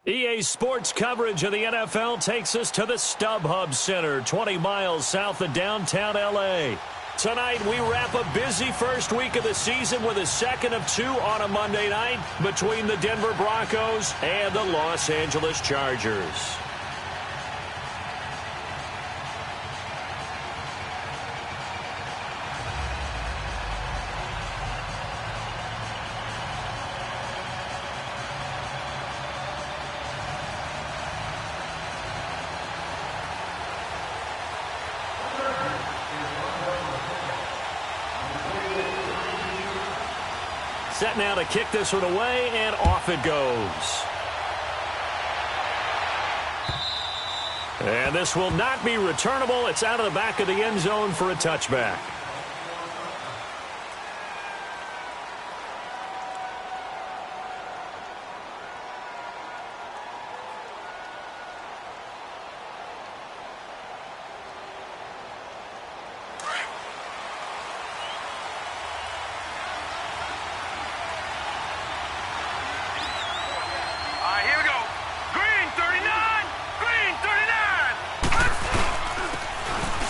EA Sports coverage of the NFL takes us to the StubHub Center, 20 miles south of downtown L.A. Tonight, we wrap a busy first week of the season with a second of two on a Monday night between the Denver Broncos and the Los Angeles Chargers. Set now to kick this one away, and off it goes. And this will not be returnable. It's out of the back of the end zone for a touchback.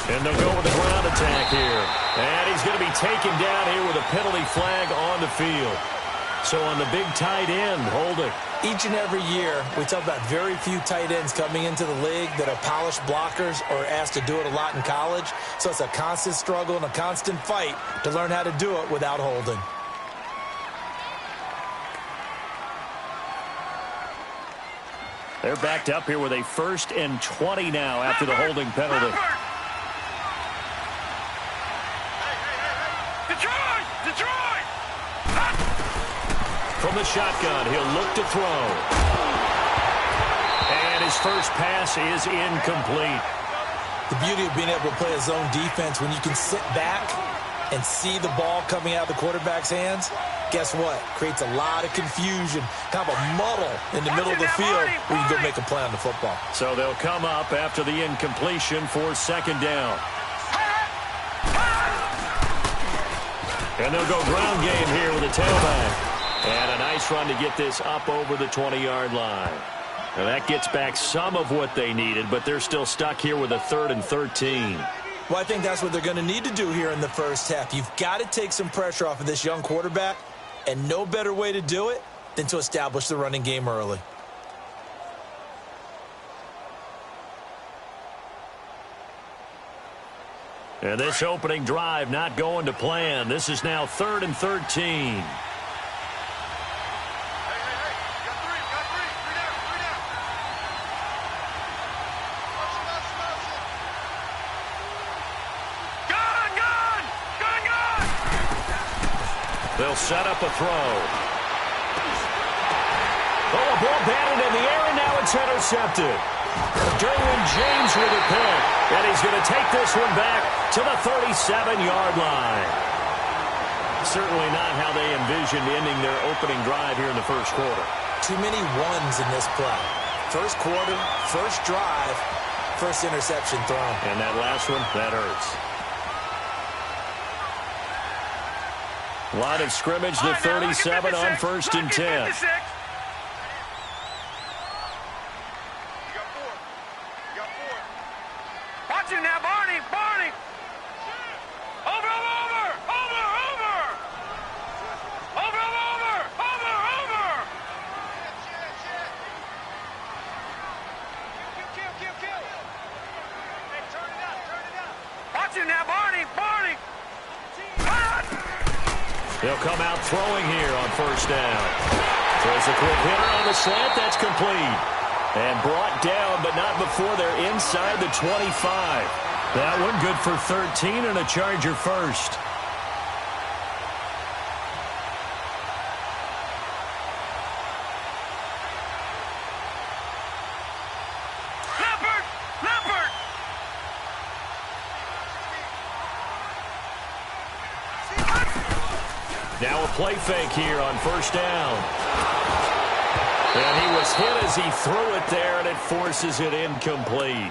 And they'll go with a ground attack here. And he's going to be taken down here with a penalty flag on the field. So on the big tight end, holding. Each and every year, we talk about very few tight ends coming into the league that are polished blockers or asked to do it a lot in college. So it's a constant struggle and a constant fight to learn how to do it without holding. They're backed up here with a 1st and 20 now after the holding penalty. From the shotgun, he'll look to throw. And his first pass is incomplete. The beauty of being able to play a zone defense, when you can sit back and see the ball coming out of the quarterback's hands, guess what? Creates a lot of confusion, kind of a muddle in the middle of the field where you can go make a play on the football. So they'll come up after the incompletion for 2nd down. And they'll go ground game here with a tailback. And a nice run to get this up over the 20-yard line. And that gets back some of what they needed, but they're still stuck here with a 3rd and 13. Well, I think that's what they're going to need to do here in the first half. You've got to take some pressure off of this young quarterback, and no better way to do it than to establish the running game early. And this opening drive not going to plan. This is now 3rd and 13. They'll set up a throw. Oh, a ball batted in the air, and now it's intercepted. Derwin James with a pick. And he's going to take this one back to the 37-yard line. Certainly not how they envisioned ending their opening drive here in the first quarter. Too many ones in this play. First quarter, first drive, first interception thrown. And that last one, that hurts. Line of scrimmage, the 37 on 1st and 10. Watch him now, Barney, Barney. Over. Watch him now, Barney, Barney. They'll come out throwing here on 1st down. Throws a quick hitter on the slant. That's complete. And brought down, but not before they're inside the 25. That one good for 13 and a Charger first. Leopard. Now a play fake here on 1st down. And he was hit as he threw it there, and it forces it incomplete.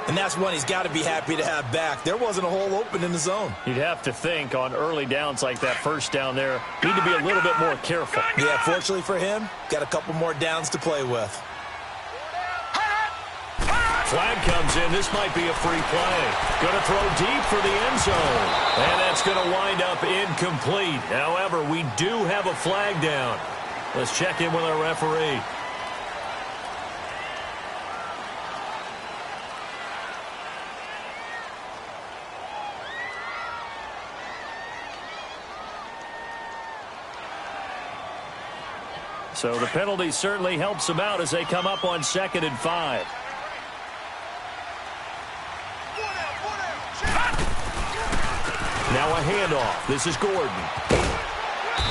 And that's one he's got to be happy to have back. There wasn't a hole open in the zone. You'd have to think on early downs like that 1st down there, need to be a little bit more careful. Yeah, fortunately for him, got a couple more downs to play with. flag comes in. This might be a free play. Going to throw deep for the end zone. And that's going to wind up incomplete. However, we do have a flag down. Let's check in with our referee. So the penalty certainly helps them out as they come up on 2nd and 5. Now a handoff. This is Gordon.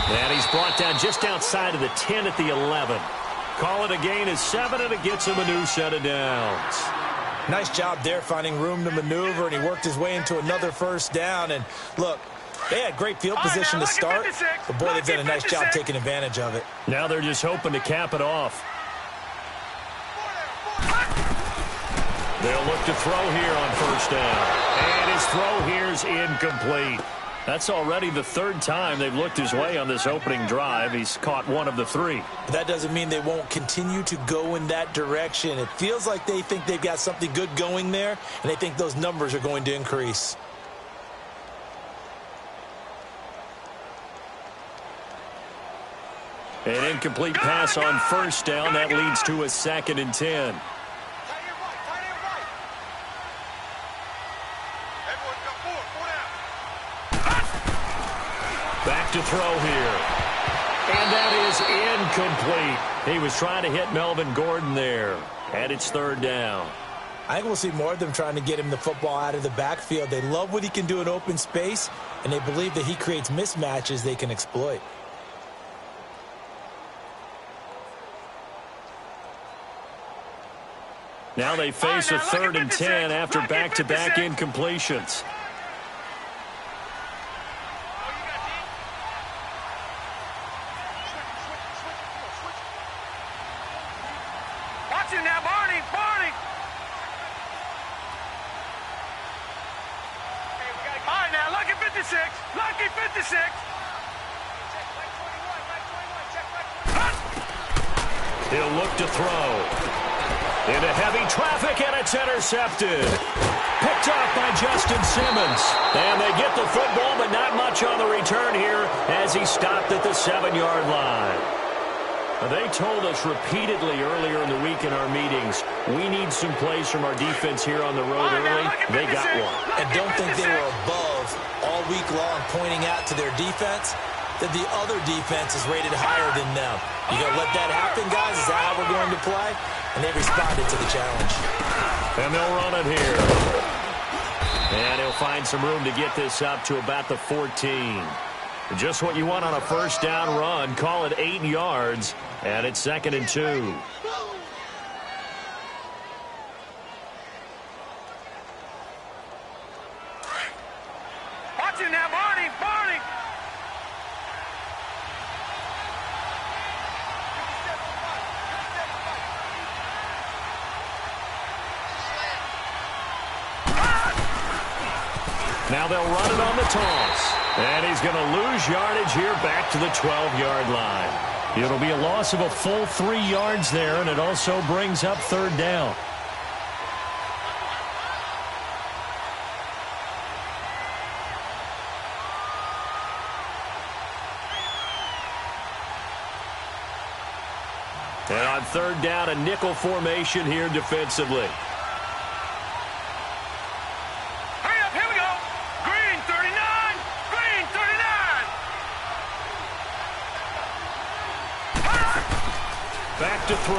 And he's brought down just outside of the 10 at the 11. Call it a gain of 7, and it gets him a new set of downs. Nice job there finding room to maneuver, and he worked his way into another first down. And look, they had great field position to start, but boy, they've done a nice job taking advantage of it. Now they're just hoping to cap it off. They'll look to throw here on first down. And his throw here's incomplete. That's already the 3rd time they've looked his way on this opening drive. He's caught 1 of the 3. But that doesn't mean they won't continue to go in that direction. It feels like they think they've got something good going there, and they think those numbers are going to increase. An incomplete pass on first down. That leads to a 2nd and 10. Back to throw here. And that is incomplete. He was trying to hit Melvin Gordon there. And it's 3rd down. I think we'll see more of them trying to get him the football out of the backfield. They love what he can do in open space, and they believe that he creates mismatches they can exploit. Now they face a 3rd and 10 after back-to-back incompletions. Watch him now, Barney. All right, now, lucky 56. Lucky 56. He'll look to throw. Into heavy traffic, and it's intercepted. Picked off by Justin Simmons. And they get the football, but not much on the return here as he stopped at the 7-yard line. They told us repeatedly earlier in the week in our meetings, we need some plays from our defense here on the road early. They got one. And don't think they were above all week long pointing out to their defense that the other defense is rated higher than them. You going to let that happen, guys? Is that how we're going to play? And they responded to the challenge. And they'll run it here. And he'll find some room to get this up to about the 14. Just what you want on a first down run. Call it 8 yards. And it's 2nd and 2. Watch him now, Barney. Now they'll run it on the toss. And he's going to lose yardage here back to the 12-yard line. It'll be a loss of a full 3 yards there, and it also brings up 3rd down. And on 3rd down, a nickel formation here defensively. Back to throw.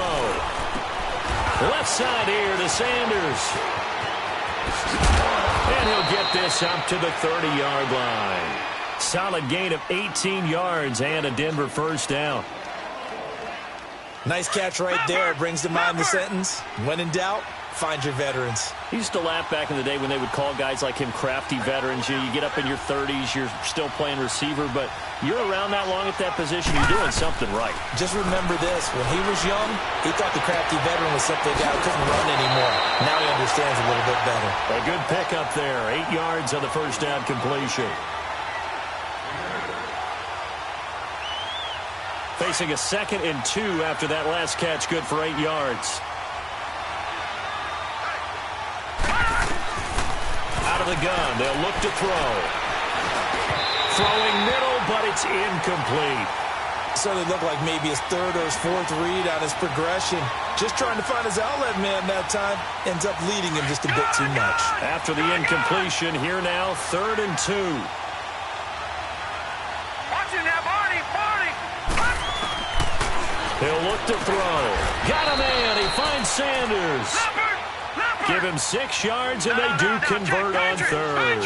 Left side here to Sanders. And he'll get this up to the 30-yard line. Solid gain of 18 yards and a Denver first down. Nice catch right there. Brings to mind the sentence, when in doubt, find your veterans. He used to laugh back in the day when they would call guys like him crafty veterans. You get up in your 30s, you're still playing receiver, but you're around that long at that position, you're doing something right. Just remember this. When he was young, he thought the crafty veteran was simply a guy who couldn't run anymore. Now he understands a little bit better. A good pickup there. 8 yards on the first down completion. Facing a 2nd and 2 after that last catch, good for 8 yards. Out of the gun, they'll look to throw. Throwing middle, but it's incomplete. So they look like maybe his third or his fourth read on his progression. Just trying to find his outlet man that time. Ends up leading him just a bit too much. After the incompletion, here now, 3rd and 2. Watching that, Barney. He'll look to throw. Got a man. He finds Sanders. Give him 6 yards, and they do convert on 3rd.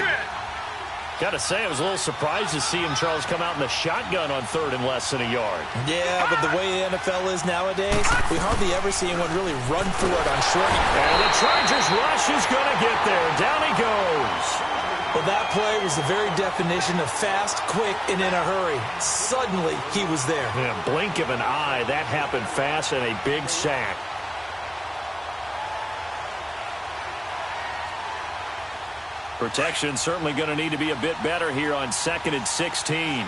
Got to say, I was a little surprised to see him, Charles, come out in the shotgun on 3rd and less than a yard. Yeah, but the way the NFL is nowadays, we hardly ever see anyone really run for it on short. And the Chargers rush is going to get there. Down he goes. Well, that play was the very definition of fast, quick, and in a hurry. Suddenly, he was there. Yeah, blink of an eye. That happened fast and a big sack. Protection certainly going to need to be a bit better here on 2nd and 16.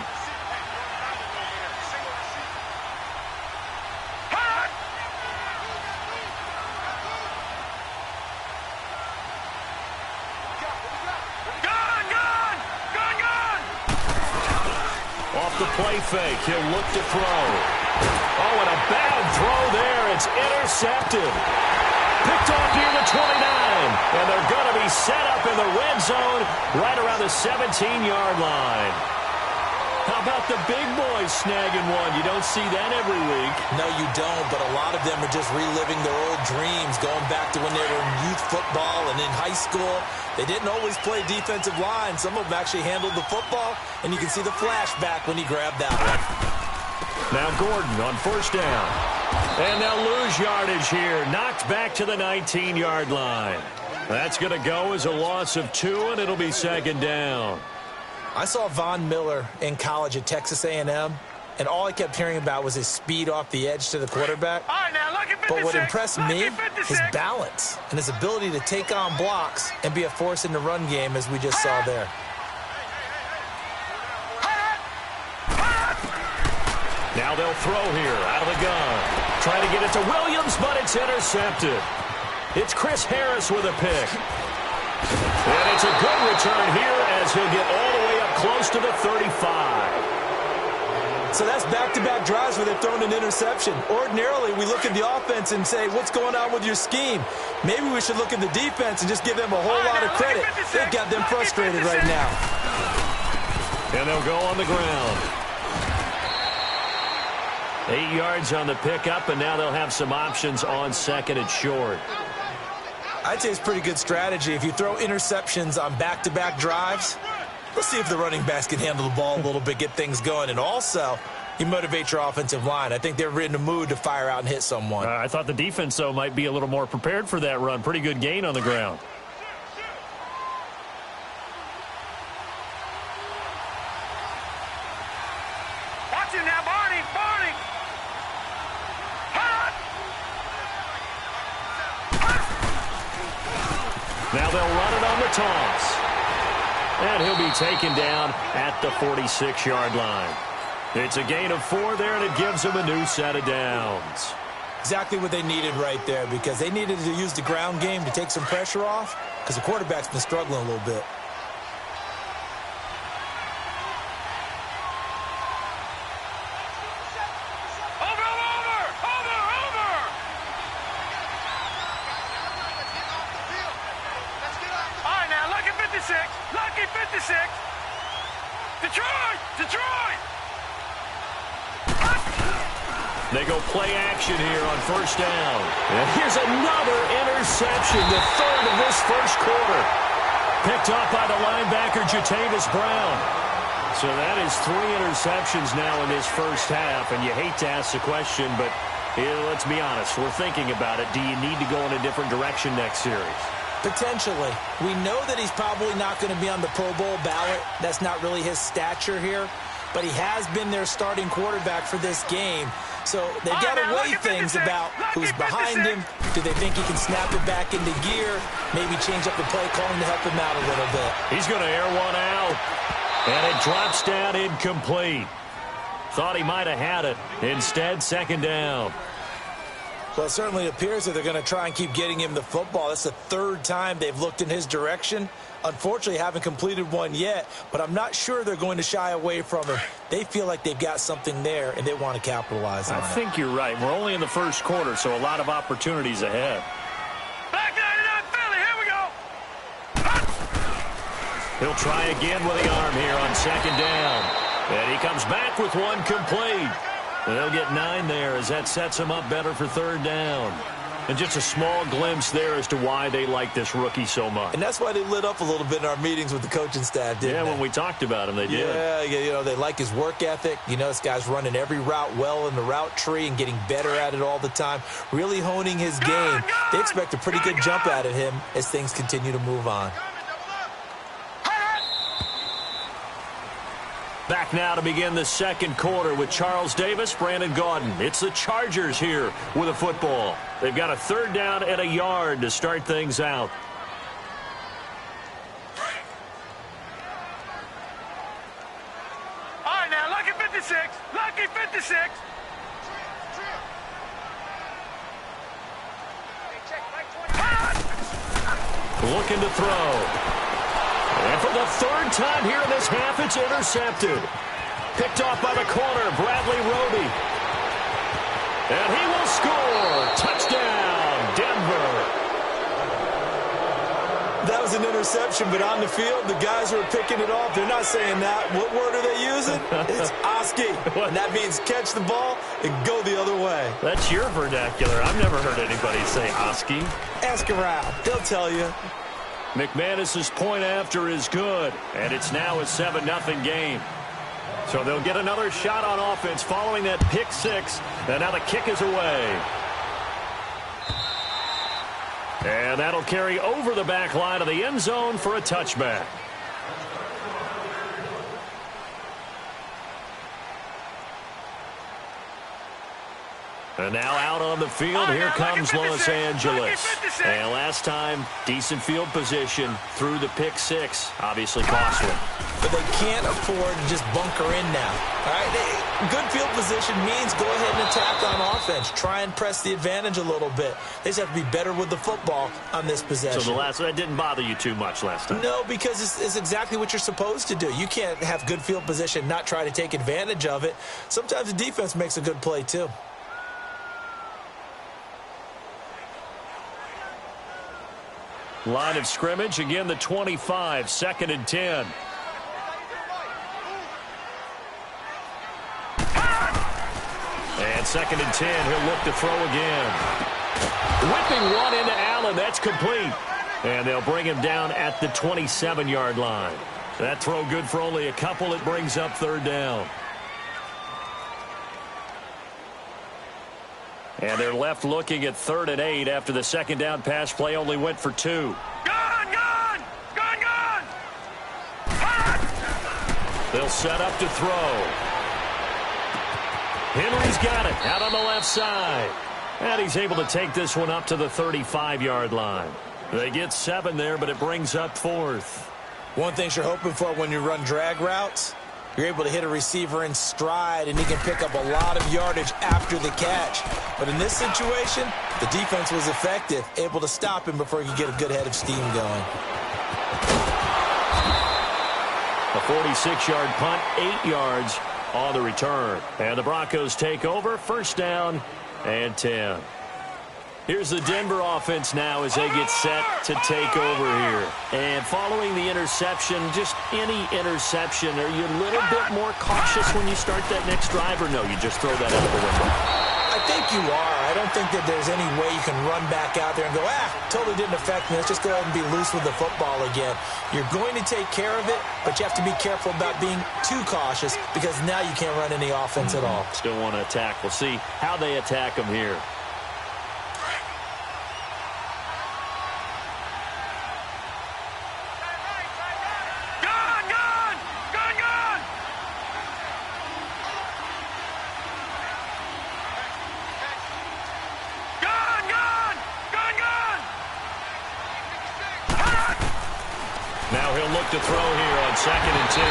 Off the play fake, he'll look to throw. Oh, and a bad throw there. It's intercepted. Picked off near the 29, and they're going to be set up in the red zone right around the 17-yard line. How about the big boys snagging one? You don't see that every week. No, you don't, but a lot of them are just reliving their old dreams, going back to when they were in youth football and in high school. They didn't always play defensive line. Some of them actually handled the football, and you can see the flashback when he grabbed that one. Now Gordon on 1st down. And they'll lose yardage here. Knocked back to the 19-yard line. That's going to go as a loss of 2, and it'll be 2nd down. I saw Von Miller in college at Texas A&M, and all I kept hearing about was his speed off the edge to the quarterback. All right, now, look at 56. But what impressed me, Look at 56. his balance and his ability to take on blocks and be a force in the run game, as we just saw there. Now they'll throw here out of the gun. Trying to get it to Williams, but it's intercepted. It's Chris Harris with a pick. And it's a good return here as he'll get all the way up close to the 35. So that's back-to-back drives where they've thrown an interception. Ordinarily, we look at the offense and say, what's going on with your scheme? Maybe we should look at the defense and just give them a whole lot of credit. They've got them frustrated right now. And they'll go on the ground. 8 yards on the pickup, and now they'll have some options on 2nd and short. I'd say it's pretty good strategy. If you throw interceptions on back-to-back drives, let's see if the running backs can handle the ball a little bit, get things going. And also, you motivate your offensive line. I think they're in the mood to fire out and hit someone. I thought the defense, though, might be a little more prepared for that run. Pretty good gain on the ground. Watching now, Barney. Now they'll run it on the toss. And he'll be taken down at the 46-yard line. It's a gain of 4 there, and it gives them a new set of downs. Exactly what they needed right there, because they needed to use the ground game to take some pressure off, because the quarterback's been struggling a little bit. Lucky 56. Detroit. They go play action here on 1st down. And here's another interception, the 3rd of this 1st quarter. Picked up by the linebacker, Jatavis Brown. So that is 3 interceptions now in this 1st half. And you hate to ask the question, but let's be honest. We're thinking about it. Do you need to go in a different direction next series? Potentially. We know that he's probably not going to be on the Pro Bowl ballot. That's not really his stature here. But he has been their starting quarterback for this game. So they've got to weigh things about who's behind him. Do they think he can snap it back into gear? Maybe change up the play calling to help him out a little bit. He's going to air one out. And it drops down incomplete. Thought he might have had it. Instead, 2nd down. Well, it certainly appears that they're going to try and keep getting him the football. That's the third time they've looked in his direction. Unfortunately, haven't completed one yet, but I'm not sure they're going to shy away from him. They feel like they've got something there, and they want to capitalize on it. I think you're right. We're only in the first quarter, so a lot of opportunities ahead. Back 99 Philly, here we go. He'll try again with the arm here on second down. And he comes back with one complete. They'll get 9 there as that sets him up better for third down. And just a small glimpse there as to why they like this rookie so much. And that's why they lit up a little bit in our meetings with the coaching staff, didn't they? When we talked about him, they did. Yeah, you know, they like his work ethic. You know, this guy's running every route well in the route tree and getting better at it all the time, really honing his game. They expect a pretty good jump out of him as things continue to move on. Back now to begin the second quarter with Charles Davis, Brandon Gaudin. It's the Chargers here with a football. They've got a third down and a yard to start things out. All right, now, lucky 56. Lucky 56. Looking to throw. And for the third time here in this half, it's intercepted. Picked off by the corner, Bradley Roby. And he will score. Touchdown, Denver. That was an interception, but on the field, the guys who are picking it off, they're not saying that. What word are they using? It's Oski. And that means catch the ball and go the other way. That's your vernacular. I've never heard anybody say Oski. Ask around. They'll tell you. McManus's point after is good, and it's now a 7-0 game. So they'll get another shot on offense following that pick six, and now the kick is away. And that'll carry over the back line of the end zone for a touchback. And now out on the field, here comes Los Angeles. And last time, decent field position through the pick six. Obviously costly. But they can't afford to just bunker in now. All right, good field position means go ahead and attack on offense. Try and press the advantage a little bit. They just have to be better with the football on this possession. So that didn't bother you too much last time? No, because it's exactly what you're supposed to do. You can't have good field position, not try to take advantage of it. Sometimes the defense makes a good play too. Line of scrimmage, again the 25, 2nd and 10. And 2nd and 10, he'll look to throw again. Whipping one into Allen, that's complete. And they'll bring him down at the 27-yard line. That throw good for only a couple. It brings up third down. And they're left looking at 3rd and 8 after the second down pass play only went for 2. Gone! They'll set up to throw. Henry's got it out on the left side. And he's able to take this one up to the 35-yard line. They get 7 there, but it brings up 4th. One thing you're hoping for when you run drag routes, you're able to hit a receiver in stride, and he can pick up a lot of yardage after the catch. But in this situation, the defense was effective, able to stop him before he could get a good head of steam going. A 46-yard punt, 8 yards on the return. And the Broncos take over, 1st down and 10. Here's the Denver offense now as they get set to take over here. And following the interception, just any interception, are you a little bit more cautious when you start that next drive, or no, you just throw that out of the window? I think you are. I don't think that there's any way you can run back out there and go, totally didn't affect me. Let's just go ahead and be loose with the football again. You're going to take care of it, but you have to be careful about being too cautious because now you can't run any offense at all. Still want to attack. We'll see how they attack them here. To throw here on 2nd and 10.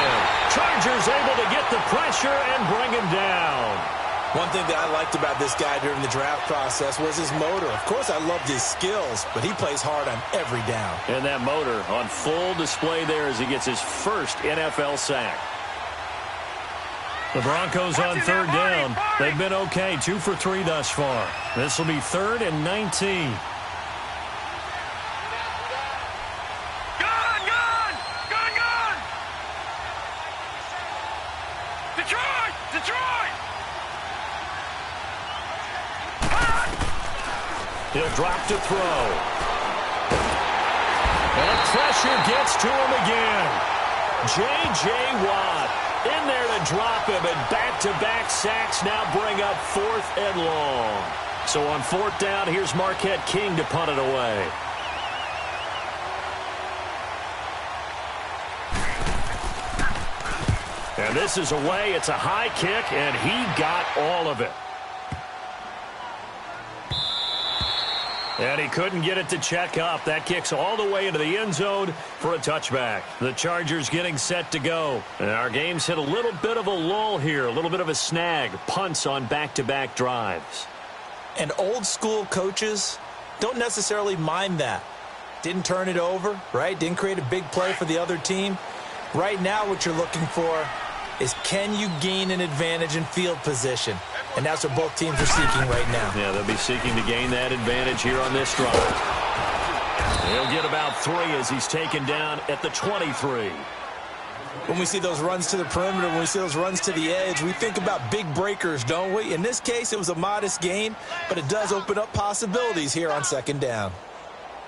Chargers able to get the pressure and bring him down. One thing that I liked about this guy during the draft process was his motor. Of course, I loved his skills, but he plays hard on every down. And that motor on full display there as he gets his first NFL sack. The Broncos on third down. They've been okay, 2 for 3 thus far. This will be 3rd and 19. He'll drop to throw. And pressure gets to him again. J.J. Watt in there to drop him, and back-to-back sacks now bring up 4th and long. So on 4th down, here's Marquette King to punt it away. And this is away. It's a high kick, and he got all of it. And he couldn't get it to check up. That kicks all the way into the end zone for a touchback. The Chargers getting set to go. And our game's hit a little bit of a lull here, a little bit of a snag. Punts on back-to-back drives. And old-school coaches don't necessarily mind that. Didn't turn it over, right? Didn't create a big play for the other team. Right now what you're looking for is, can you gain an advantage in field position? And that's what both teams are seeking right now. Yeah, they'll be seeking to gain that advantage here on this drive. He'll get about 3 as he's taken down at the 23. When we see those runs to the perimeter, when we see those runs to the edge, we think about big breakers, don't we? In this case, it was a modest gain, but it does open up possibilities here on 2nd down.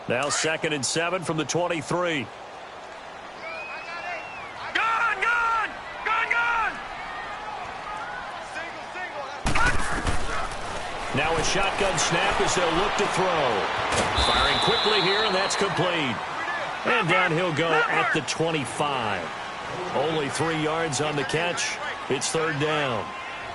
Now 2nd and 7 from the 23. Now a shotgun snap as they'll look to throw. Firing quickly here, and that's complete. And down he'll go at the 25. Only 3 yards on the catch. It's 3rd down.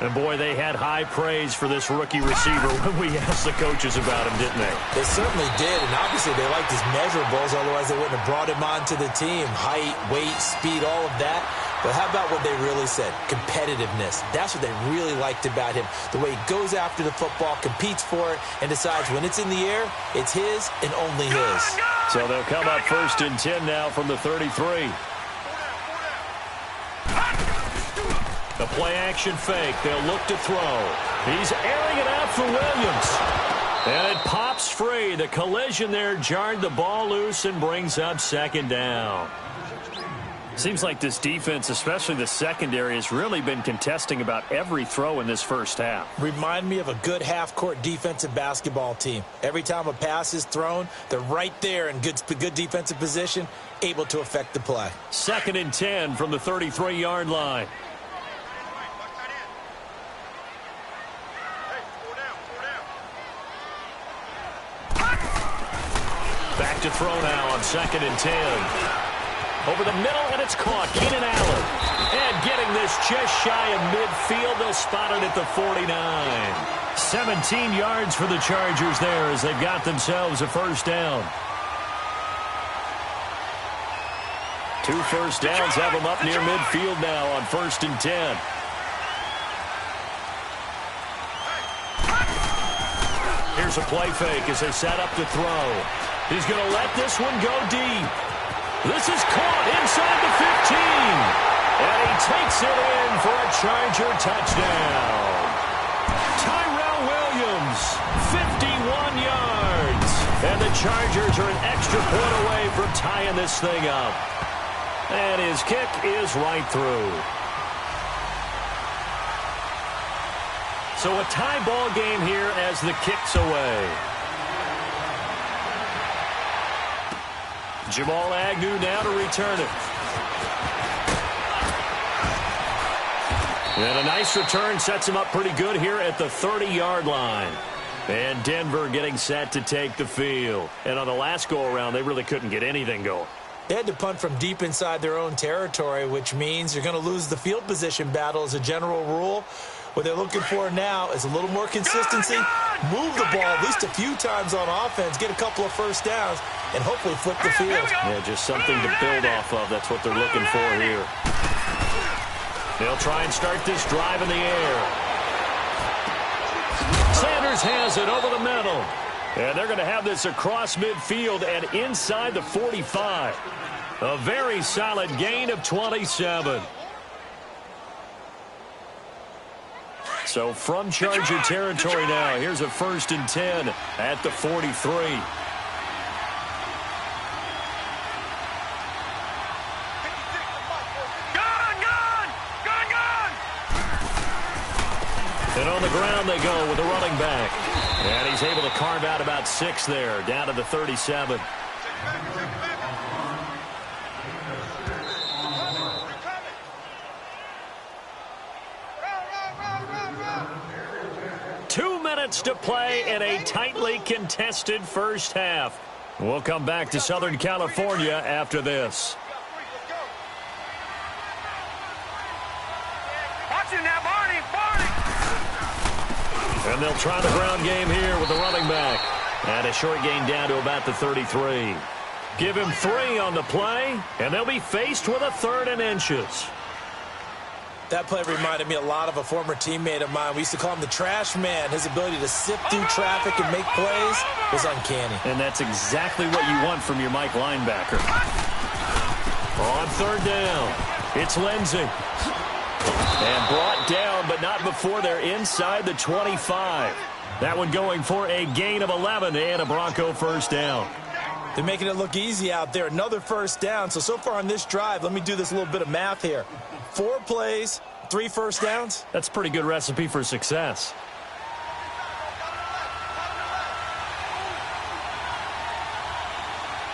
And, boy, they had high praise for this rookie receiver when we asked the coaches about him, didn't they? They certainly did, and obviously they liked his measurables, otherwise they wouldn't have brought him onto the team. Height, weight, speed, all of that. But how about what they really said? Competitiveness. That's what they really liked about him. The way he goes after the football, competes for it, and decides when it's in the air, it's his and only his. So they'll come up 1st and 10 now from the 33. The play-action fake. They'll look to throw. He's airing it out for Williams. And it pops free. The collision there jarred the ball loose and brings up 2nd down. Seems like this defense, especially the secondary, has really been contesting about every throw in this first half. Remind me of a good half-court defensive basketball team. Every time a pass is thrown, they're right there in good defensive position, able to affect the play. 2nd and 10 from the 33-yard line. Back to throw now on 2nd and 10. Over the middle, and it's caught. Keenan Allen. And getting this just shy of midfield. They'll spot it at the 49. 17 yards for the Chargers there as they've got themselves a 1st down. 2 first downs have them up near midfield now on 1st and 10. Here's a play fake as they set up to throw. He's going to let this one go deep. This is caught inside the 15. And he takes it in for a Charger touchdown. Tyrell Williams, 51 yards. And the Chargers are an extra point away from tying this thing up. And his kick is right through. So a tie ball game here as the kick's away. Jamal Agnew now to return it. And a nice return sets him up pretty good here at the 30-yard line. And Denver getting set to take the field. And on the last go-around, they really couldn't get anything going. They had to punt from deep inside their own territory, which means you're going to lose the field position battle as a general rule. What they're looking for now is a little more consistency, move the ball at least a few times on offense, get a couple of first downs, and hopefully flip the field. Yeah, just something to build off of. That's what they're looking for here. They'll try and start this drive in the air. Sanders has it over the middle. And they're going to have this across midfield and inside the 45. A very solid gain of 27. So from Charger territory now, here's a 1st and 10 at the 43. And on the ground they go with the running back. And he's able to carve out about 6 there, down to the 37. To play in a tightly contested first half. We'll come back to Southern California after this. Watching that, Barney. And they'll try the ground game here with the running back. And a short gain down to about the 33. Give him 3 on the play, and they'll be faced with a 3rd and inches. That play reminded me a lot of a former teammate of mine. We used to call him the trash man. His ability to sift through traffic and make plays was uncanny. And that's exactly what you want from your Mike linebacker. On 3rd down, it's Lindsey. And brought down, but not before they're inside the 25. That one going for a gain of 11 and a Bronco 1st down. They're making it look easy out there. Another 1st down. So far on this drive, let me do this little bit of math here. 4 plays, 3 1st downs. That's a pretty good recipe for success.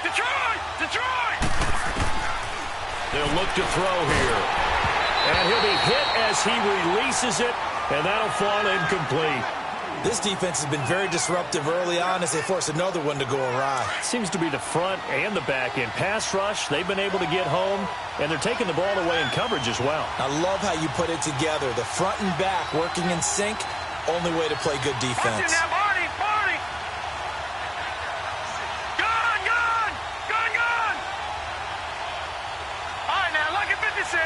Detroit! They'll look to throw here. And he'll be hit as he releases it, and that'll fall incomplete. This defense has been very disruptive early on as they force another one to go awry. Seems to be the front and the back end. Pass rush, they've been able to get home, and they're taking the ball away in coverage as well. I love how you put it together. The front and back working in sync, only way to play good defense. Watching that, Barney. Gun! All right, now, lucky 56.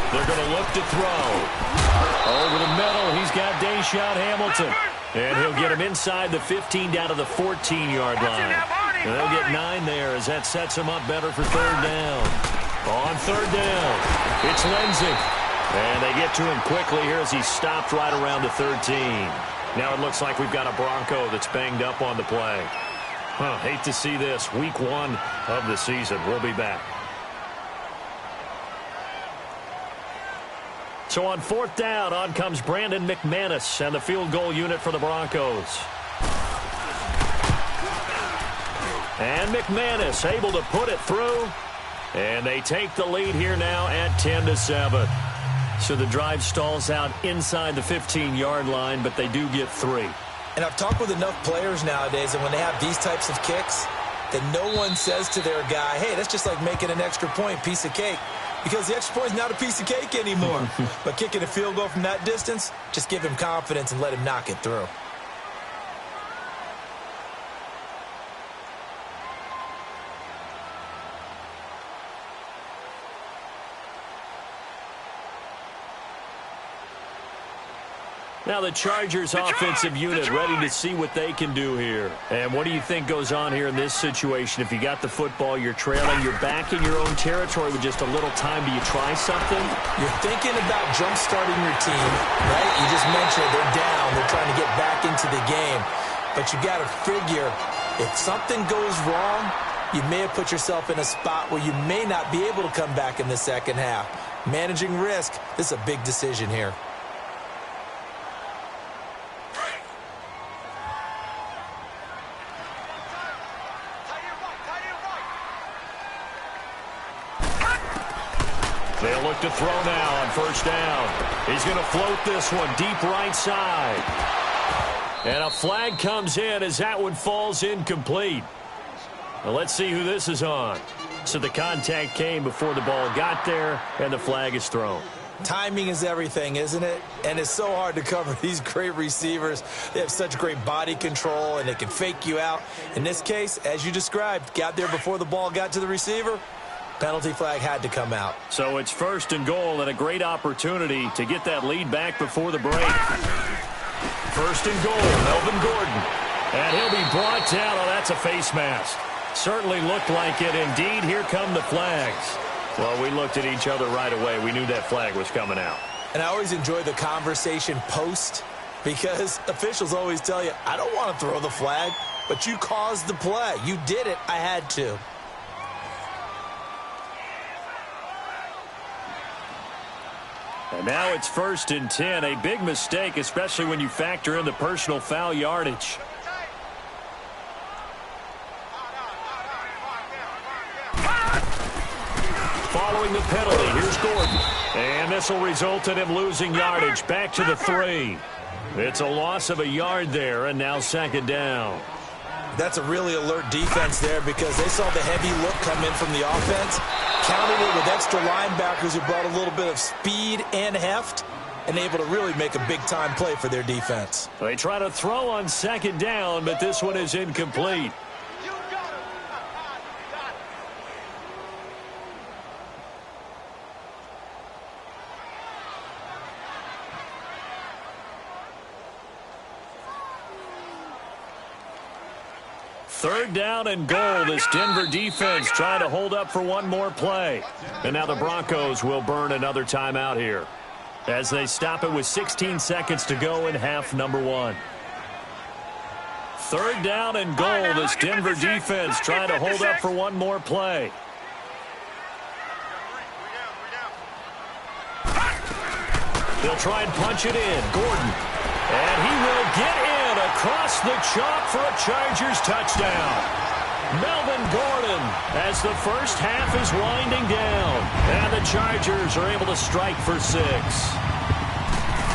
They're going to look to throw. Over the middle, he's got Deshaun Hamilton. And he'll get him inside the 15 down to the 14-yard line. And they'll get 9 there as that sets him up better for 3rd down. On 3rd down, it's Lindsey. And they get to him quickly here as he stopped right around the 13. Now it looks like we've got a Bronco that's banged up on the play. Hate to see this. Week 1 of the season. We'll be back. So on 4th down, on comes Brandon McManus and the field goal unit for the Broncos. And McManus able to put it through. And they take the lead here now at 10-7. So the drive stalls out inside the 15-yard line, but they do get 3. And I've talked with enough players nowadays, and when they have these types of kicks, that no one says to their guy, hey, that's just like making an extra point, piece of cake. Because the extra point is not a piece of cake anymore. But kicking a field goal from that distance, just give him confidence and let him knock it through. Now the Chargers offensive unit ready to see what they can do here. And what do you think goes on here in this situation? If you got the football, you're trailing, you're back in your own territory with just a little time. Do you try something? You're thinking about jump-starting your team, right? You just mentioned they're down. They're trying to get back into the game. But you got to figure, if something goes wrong, you may have put yourself in a spot where you may not be able to come back in the second half. Managing risk, this is a big decision here. They'll look to throw now on 1st down. He's going to float this one deep right side. And a flag comes in as that one falls incomplete. Well, let's see who this is on. So the contact came before the ball got there, and the flag is thrown. Timing is everything, isn't it? And it's so hard to cover these great receivers. They have such great body control, and they can fake you out. In this case, as you described, got there before the ball got to the receiver. Penalty flag had to come out. So it's 1st and goal and a great opportunity to get that lead back before the break. 1st and goal, Melvin Gordon. And he'll be brought down. Oh, that's a face mask. Certainly looked like it. Indeed, here come the flags. Well, we looked at each other right away. We knew that flag was coming out. And I always enjoy the conversation post because officials always tell you, I don't want to throw the flag, but you caused the play. You did it. I had to. And now it's 1st and 10. A big mistake, especially when you factor in the personal foul yardage. Following the penalty, here's Gordon. And this will result in him losing yardage. Back to the 3. It's a loss of a yard there, and now 2nd down. That's a really alert defense there because they saw the heavy look come in from the offense, countered it with extra linebackers who brought a little bit of speed and heft, and able to really make a big-time play for their defense. They try to throw on 2nd down, but this one is incomplete. Third down and goal. This Denver defense trying to hold up for one more play. And now the Broncos will burn another timeout here as they stop it with 16 seconds to go in half number 1. Third down and goal. This Denver defense trying to hold up for one more play. They'll try and punch it in. Gordon. And he will get in across the chalk for a Chargers touchdown. Melvin Gordon as the first half is winding down. And the Chargers are able to strike for 6.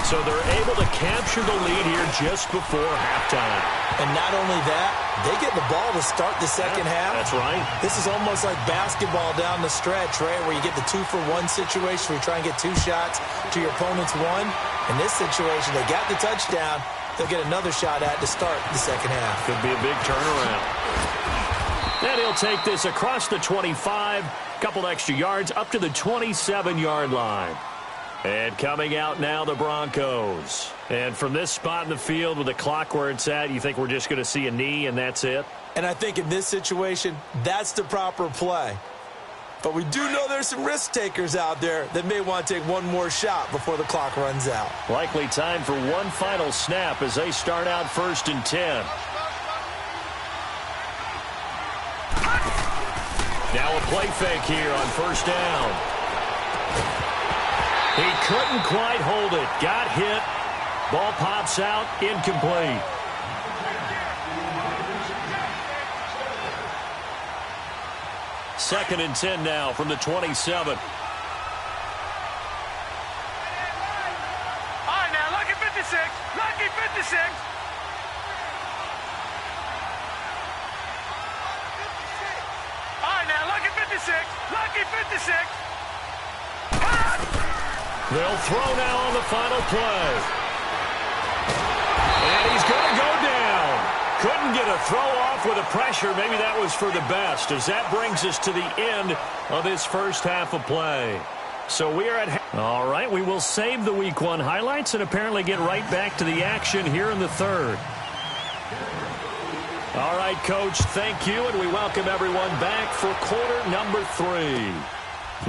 So they're able to capture the lead here just before halftime. And not only that, they get the ball to start the second half. That's right. This is almost like basketball down the stretch, right, where you get the 2-for-1 situation where you try and get 2 shots to your opponent's 1. In this situation, they got the touchdown. They'll get another shot at to start the second half. Could be a big turnaround. And he'll take this across the 25, couple extra yards up to the 27-yard line. And coming out now, the Broncos. And from this spot in the field with the clock where it's at, you think we're just going to see a knee and that's it? And I think in this situation, that's the proper play. But we do know there's some risk takers out there that may want to take one more shot before the clock runs out. Likely time for one final snap as they start out 1st and 10. Now a play fake here on 1st down. He couldn't quite hold it. Got hit. Ball pops out. Incomplete. Second and 10 now from the 27. All right, now, lucky 56. Lucky 56. All right, now, lucky 56. Lucky 56. They'll throw now on the final play. And he's going to go down. Couldn't get a throw off with the pressure. Maybe that was for the best, as that brings us to the end of this first half of play. So we are at... All right, we will save the Week 1 highlights and apparently get right back to the action here in the third. All right, Coach, thank you, and we welcome everyone back for quarter number 3.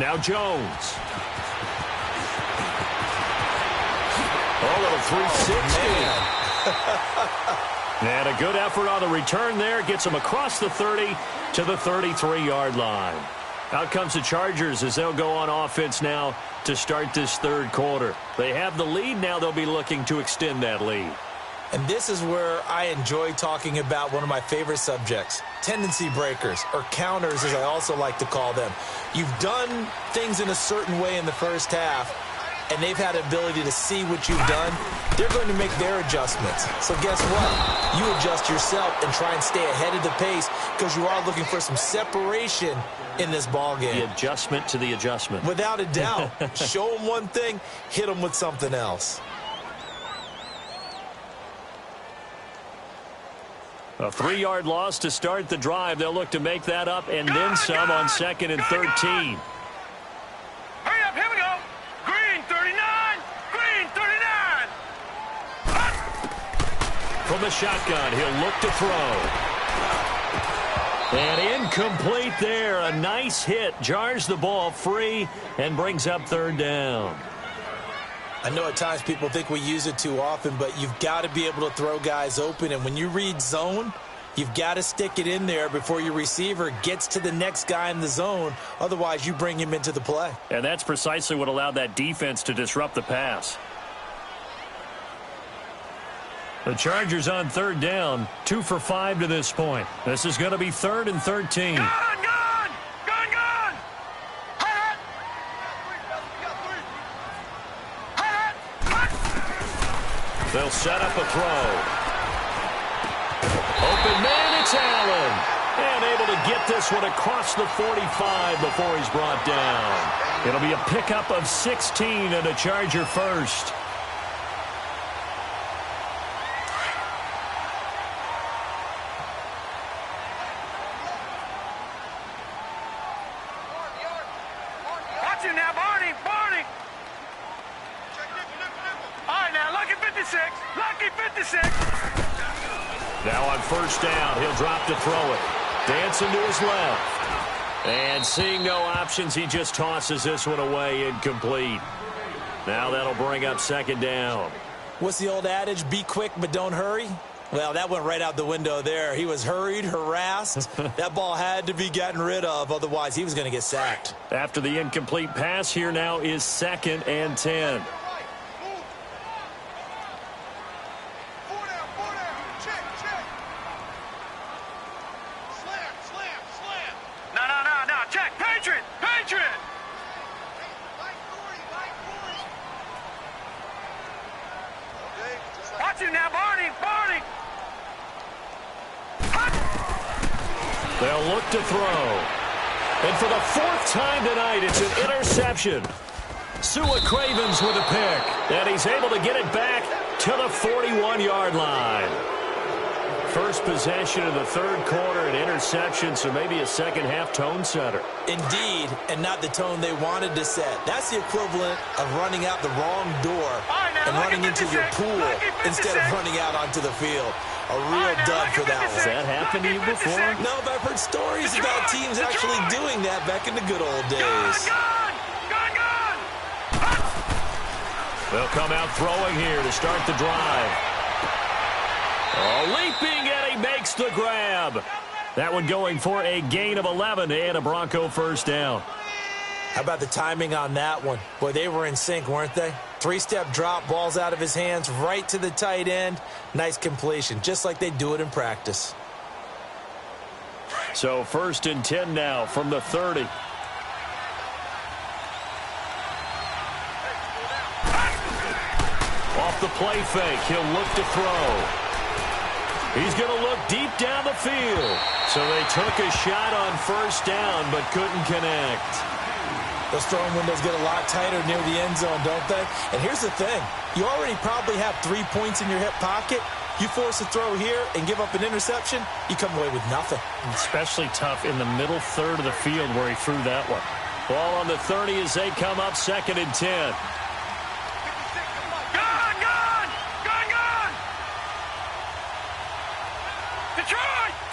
Now Jones. A little 360. And a good effort on the return there. Gets him across the 30 to the 33-yard line. Out comes the Chargers as they'll go on offense now to start this third quarter. They have the lead. Now they'll be looking to extend that lead. And this is where I enjoy talking about one of my favorite subjects, tendency breakers, or counters as I also like to call them. You've done things in a certain way in the first half. and they've had the ability to see what you've done, they're going to make their adjustments. So guess what? You adjust yourself and try and stay ahead of the pace because you are looking for some separation in this ball game. The adjustment to the adjustment. Without a doubt. Show them one thing, hit them with something else. A 3-yard loss to start the drive. They'll look to make that up and then some on 2nd and 13. Hurry up, here we go. Green 39, green 39. From the shotgun, he'll look to throw. And incomplete there. A nice hit. Jars the ball free and brings up 3rd down. I know at times people think we use it too often, but you've got to be able to throw guys open. And when you read zone, you've got to stick it in there before your receiver gets to the next guy in the zone. Otherwise, you bring him into the play. And that's precisely what allowed that defense to disrupt the pass. The Chargers on 3rd down, 2 for 5 to this point. This is going to be 3rd and 13. Gone. They'll set up a throw. Open man, it's Allen. And able to get this one across the 45 before he's brought down. It'll be a pickup of 16 and a Charger first. Watch him now, Barney. All right, now, lucky 56. Lucky 56. Now on 1st down, he'll drop to throw it. Dancing to his left. And seeing no options, he just tosses this one away, incomplete. Now that'll bring up 2nd down. What's the old adage? Be quick, but don't hurry. Well, that went right out the window there. He was hurried, harassed. That ball had to be gotten rid of. Otherwise, he was going to get sacked. After the incomplete pass, here now is 2nd and 10. No. Check. Patriot. Watch him now, Barney. They'll look to throw. And for the 4th time tonight, it's an interception. Sua Cravens with a pick. And he's able to get it back to the 41-yard line. First possession of the 3rd quarter, an interception, so maybe a second-half tone setter. Indeed, and not the tone they wanted to set. That's the equivalent of running out the wrong door and running into your pool instead of running out onto the field. A real dud for that one. Has that happened to you before? No, but I've heard stories about teams actually doing that back in the good old days. Gone. They'll come out throwing here to start the drive. Oh, leaping, and he makes the grab. That one going for a gain of 11 and a Bronco 1st down. How about the timing on that one? Boy, they were in sync, weren't they? 3-step drop, balls out of his hands, right to the tight end. Nice completion, just like they do it in practice. So 1st and 10 now from the 30. Off the play fake, he'll look to throw. He's going to look deep down the field. So they took a shot on 1st down, but couldn't connect. Those throwing windows get a lot tighter near the end zone, don't they? And here's the thing. You already probably have 3 points in your hip pocket. You force a throw here and give up an interception, you come away with nothing. Especially tough in the middle 3rd of the field where he threw that one. Ball on the 30 as they come up 2nd and 10.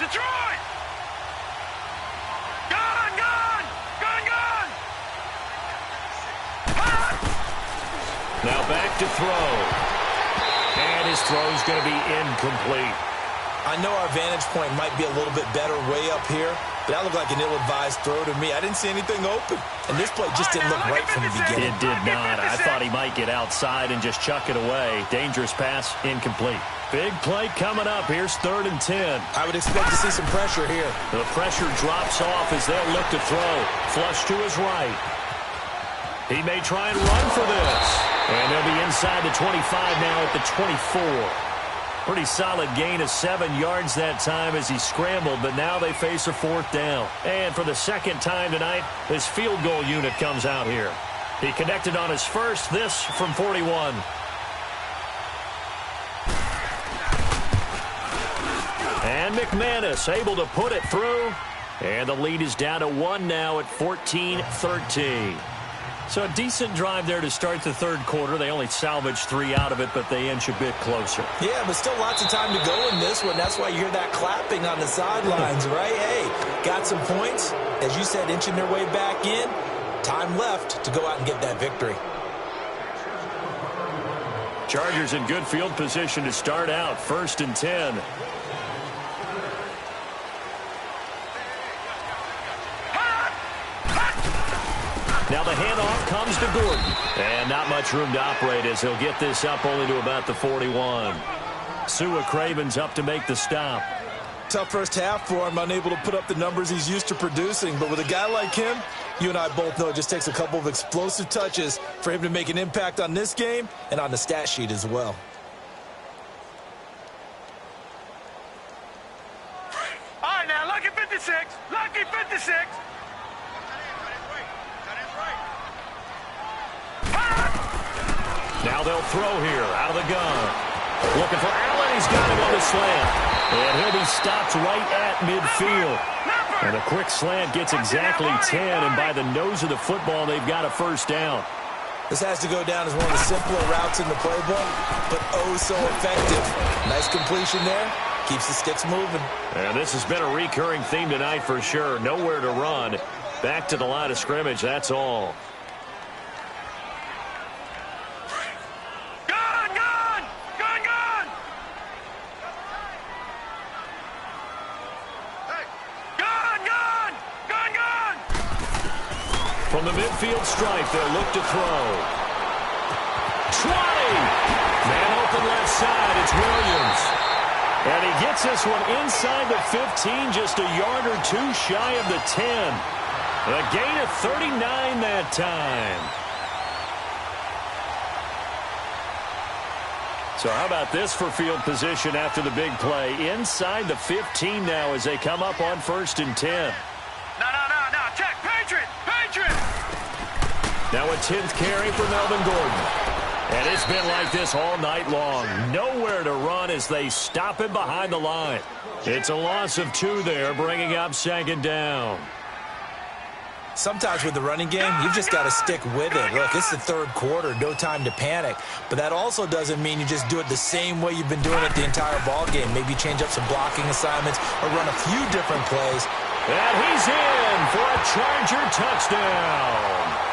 Detroit! Gone! Now back to throw. And his throw's going to be incomplete. I know our vantage point might be a little bit better way up here, but that looked like an ill-advised throw to me. I didn't see anything open, and this play just didn't look right from the beginning. It did not. I thought he might get outside and just chuck it away. Dangerous pass, incomplete. Big play coming up. Here's 3rd and 10. I would expect to see some pressure here. The pressure drops off as they'll look to throw. Flush to his right. He may try and run for this. And they'll be inside the 25 now at the 24. Pretty solid gain of 7 yards that time as he scrambled, but now they face a 4th down. And for the second time tonight, his field goal unit comes out here. He connected on his first, this from 41. And McManus able to put it through. And the lead is down to 1 now at 14-13. So a decent drive there to start the third quarter. They only salvaged 3 out of it, but they inch a bit closer. Yeah, but still lots of time to go in this one. That's why you hear that clapping on the sidelines, right? Hey, got some points. As you said, inching their way back in. Time left to go out and get that victory. Chargers in good field position to start out. 1st and 10. Now the handoff comes to Gordon. And not much room to operate as he'll get this up only to about the 41. Sua Craven's up to make the stop. Tough first half for him, unable to put up the numbers he's used to producing. But with a guy like him, you and I both know it just takes a couple of explosive touches for him to make an impact on this game and on the stat sheet as well. All right, now, lucky 56. Lucky 56. Now they'll throw here out of the gun. Looking for Allen. He's got him on the slant. And he'll be stopped right at midfield. And a quick slant gets exactly 10. And by the nose of the football, they've got a 1st down. This has to go down as one of the simpler routes in the playbook, but oh so effective. Nice completion there. Keeps the sticks moving. And this has been a recurring theme tonight for sure. Nowhere to run. Back to the line of scrimmage, that's all. From the midfield stripe, they'll look to throw. Trotting! Man open left side, it's Williams. And he gets this one inside the 15, just a yard or 2 shy of the 10. A gain of 39 that time. So how about this for field position after the big play? Inside the 15 now as they come up on 1st and 10. No, check, Patriot. Now a 10th carry for Melvin Gordon. And it's been like this all night long. Nowhere to run as they stop him behind the line. It's a loss of 2 there, bringing up 2nd down. Sometimes with the running game, you've just got to stick with it. Look, it's the third quarter, no time to panic. But that also doesn't mean you just do it the same way you've been doing it the entire ball game. Maybe change up some blocking assignments or run a few different plays. And he's in for a Charger touchdown.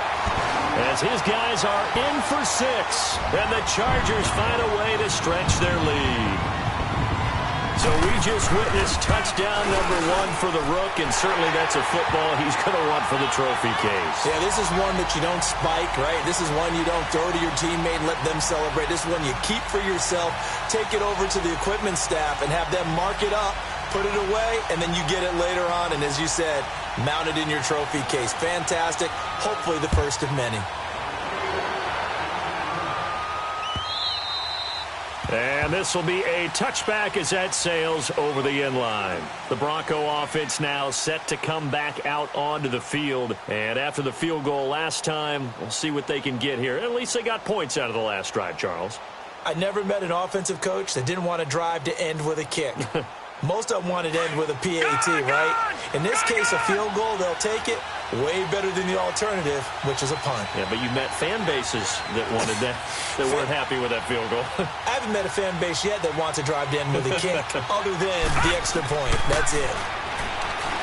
As his guys are in for 6. And the Chargers find a way to stretch their lead. So we just witnessed touchdown number 1 for the Rook, and certainly that's a football he's going to want for the trophy case. Yeah, this is one that you don't spike, right? This is one you don't throw to your teammate and let them celebrate. This is one you keep for yourself, take it over to the equipment staff, and have them mark it up, put it away, and then you get it later on, and as you said, mount it in your trophy case. Fantastic. Hopefully the first of many. And this will be a touchback as that sails over the end line. The Bronco offense now set to come back out onto the field. And after the field goal last time, we'll see what they can get here. At least they got points out of the last drive, Charles. I never met an offensive coach that didn't want to drive to end with a kick. Most of them wanted to end with a PAT, right? In this case, a field goal, they'll take it. Way better than the alternative, which is a punt. Yeah, but you met fan bases that wanted that, that weren't happy with that field goal. I haven't met a fan base yet that wants to drive to end with a kick, other than the extra point. That's it.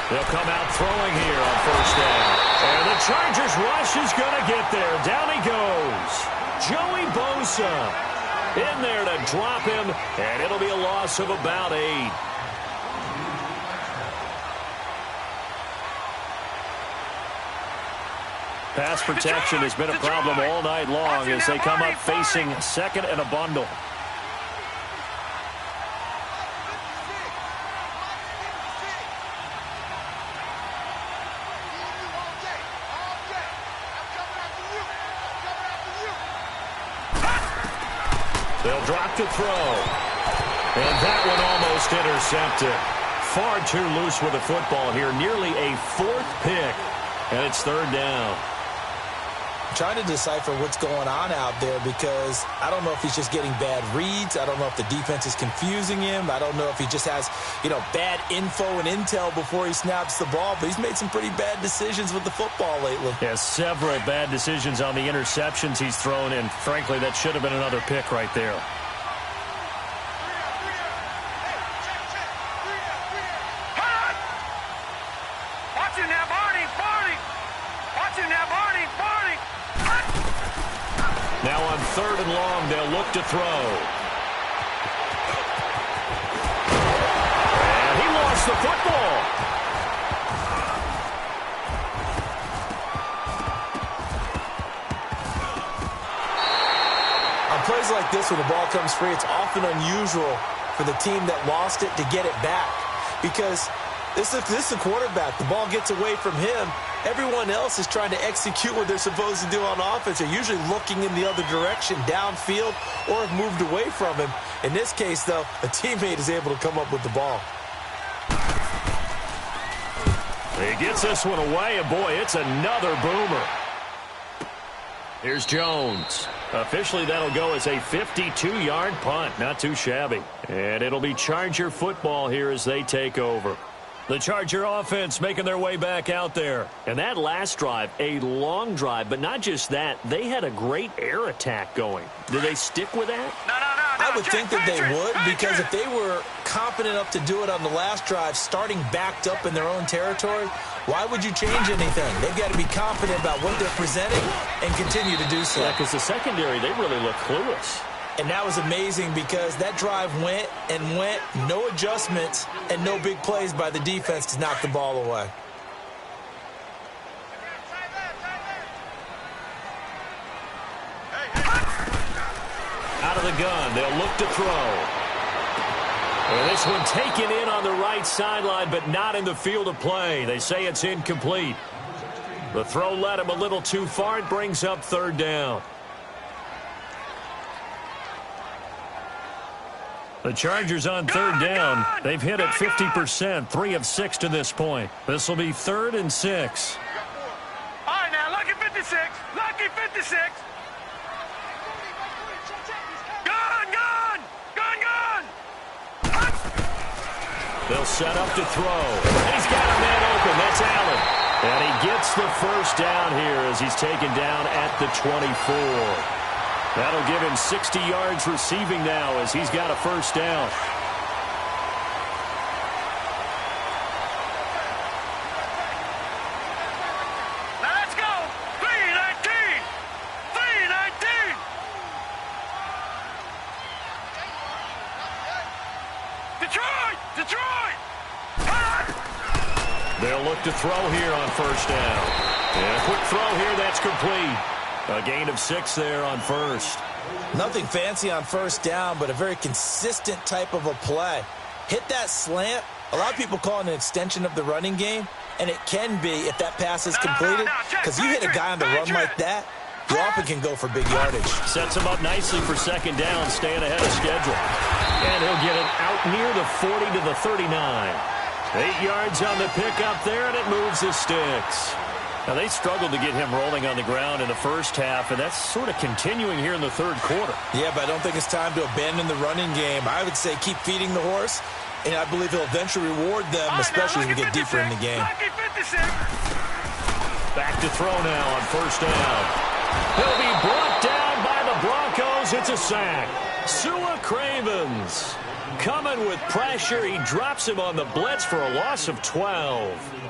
They'll come out throwing here on 1st down. And the Chargers rush is going to get there. Down he goes. Joey Bosa in there to drop him, and it'll be a loss of about 8. Pass protection has been a problem all night long as they come up facing 2nd and a bundle. They'll drop to throw. And that one almost intercepted. Far too loose with the football here. Nearly a fourth pick. And it's third down. Trying to decipher what's going on out there because I don't know if he's just getting bad reads. I don't know if the defense is confusing him. I don't know if he just has, bad info and intel before he snaps the ball. But he's made some pretty bad decisions with the football lately. Yeah, several bad decisions on the interceptions he's thrown, and frankly, that should have been another pick right there. Now on third and long, they'll look to throw. And he lost the football. On plays like this where the ball comes free, it's often unusual for the team that lost it to get it back. Because this is a quarterback. The ball gets away from him. Everyone else is trying to execute what they're supposed to do on offense. They're usually looking in the other direction, downfield, or have moved away from him. In this case, though, a teammate is able to come up with the ball. He gets this one away, and boy, it's another boomer. Here's Jones. Officially, that'll go as a 52-yard punt. Not too shabby. And it'll be Charger football here as they take over. The Charger offense making their way back out there. And that last drive, a long drive, but not just that. They had a great air attack going. Do they stick with that? No. I would think that they would, because if they were confident enough to do it on the last drive, starting backed up in their own territory, why would you change anything? They've got to be confident about what they're presenting and continue to do so. Yeah, because the secondary, they really look clueless. And that was amazing because that drive went, no adjustments, and no big plays by the defense to knock the ball away. Out of the gun, they'll look to throw. And this one taken in on the right sideline, but not in the field of play. They say it's incomplete. The throw led him a little too far. It brings up third down. The Chargers on third down. They've hit it 50%, 3 of 6 to this point. This will be 3rd and 6. All right, now, lucky 56. Lucky 56. They'll set up to throw. He's got a man open. That's Allen. And he gets the first down here as he's taken down at the 24. That'll give him 60 yards receiving now as he's got a first down. Now let's go. 319. 319. Detroit. They'll look to throw here on first down. And a quick throw here, that's complete. A gain of 6 there on first. Nothing fancy on first down, but a very consistent type of a play. Hit that slant. A lot of people call it an extension of the running game, and it can be if that pass is completed, because you hit a guy on the run like that, you often can go for big yardage. Sets him up nicely for second down, staying ahead of schedule. And he'll get it out near the 40 to the 39. 8 yards on the pickup there, and it moves the sticks. Now, they struggled to get him rolling on the ground in the first half, and that's sort of continuing here in the third quarter. Yeah, but I don't think it's time to abandon the running game. I would say keep feeding the horse, and I believe he'll eventually reward them, especially as we get deeper in the game. Back to throw now on first down. He'll be brought down by the Broncos. It's a sack. Sua Cravens coming with pressure. He drops him on the blitz for a loss of 12.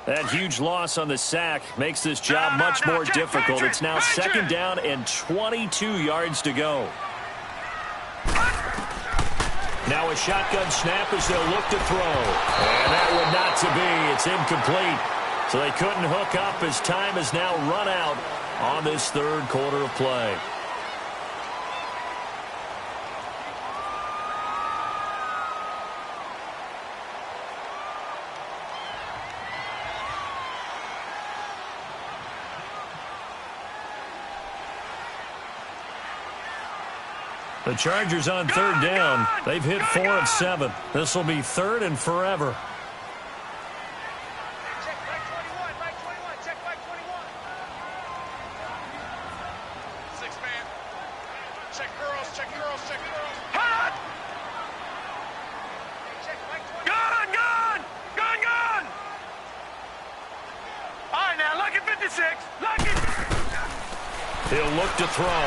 That huge loss on the sack makes this job much more difficult. It's now second down and 22 yards to go. Now a shotgun snap as they'll look to throw. And that would not to be. It's incomplete. So they couldn't hook up as time has now run out on this third quarter of play. The Chargers on third down. They've hit 4 of 7. This will be third and forever. Check back 21, back 21, check back 21. 6-man. Check girls, check girls, check girls. Hot! Check back 21. Gun, gun! Gun, gun! All right, now, lucky 56. Lucky. He'll look to throw.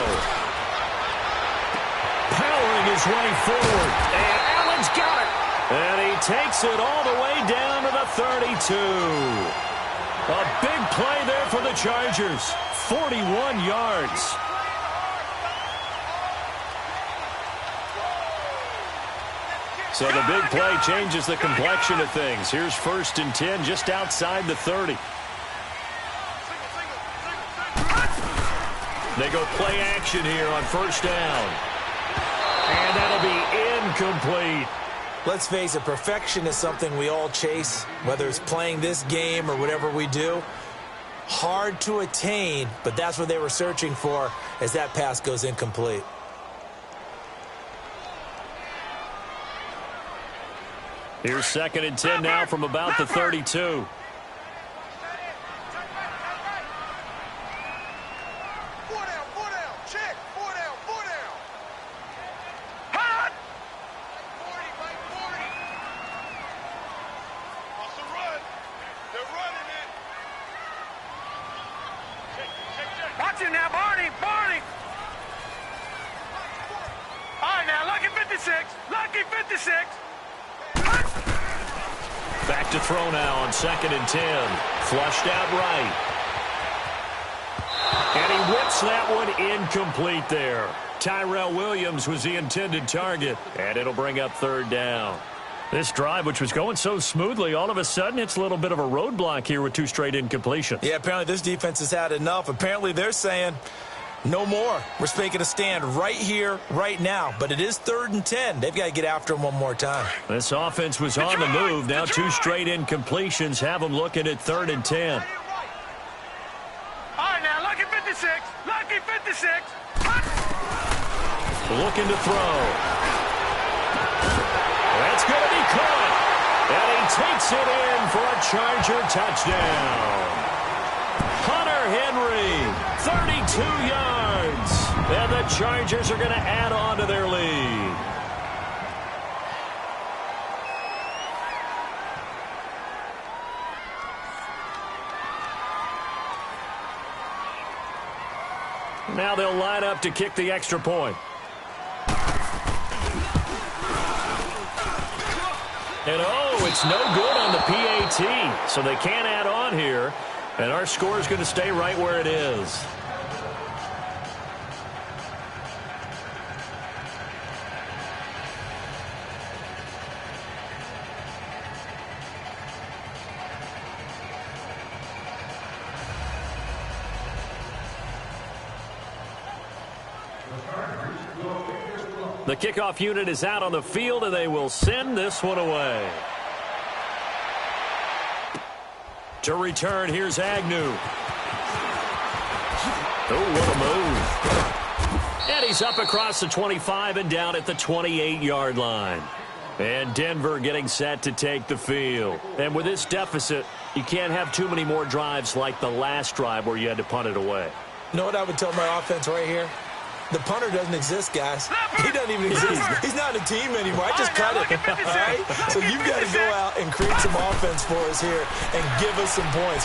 Powering his way forward. And Allen's got it. And he takes it all the way down to the 32. A big play there for the Chargers. 41 yards. So the big play changes the complexion of things. Here's 1st and 10 just outside the 30. They go play action here on 1st down. And that'll be incomplete. Let's face it, perfection is something we all chase, whether it's playing this game or whatever we do. Hard to attain, but that's what they were searching for as that pass goes incomplete. Here's 2nd and 10 now from about the 32. Watch it now, Barney, Barney. All right, now, lucky 56, lucky 56. Back to throw now on 2nd and 10. Flushed out right. And he whips that one incomplete there. Tyrell Williams was the intended target. And it'll bring up 3rd down. This drive, which was going so smoothly, all of a sudden it's a little bit of a roadblock here with 2 straight incompletions. Yeah, apparently this defense has had enough. Apparently they're saying no more. We're making a stand right here, right now. But it is 3rd and 10. They've got to get after him one more time. This offense was on the move. Now 2 straight incompletions have them looking at 3rd and 10. All right, now, lucky 56, lucky 56. Looking to throw. That's going to be caught. And he takes it in for a Charger touchdown. Hunter Henry, 32 yards. And the Chargers are going to add on to their lead. Now they'll line up to kick the extra point. And oh, it's no good on the PAT. So they can't add on here. And our score is going to stay right where it is. The kickoff unit is out on the field, and they will send this one away. To return, here's Agnew. Oh, what a move. And he's up across the 25 and down at the 28-yard line. And Denver getting set to take the field. And with this deficit, you can't have too many more drives like the last drive where you had to punt it away. You know what I would tell my offense right here? The punter doesn't exist, guys. He doesn't even exist. He's not a team anymore. I just cut it. All right? So you've got to go out and create some offense for us here and give us some points.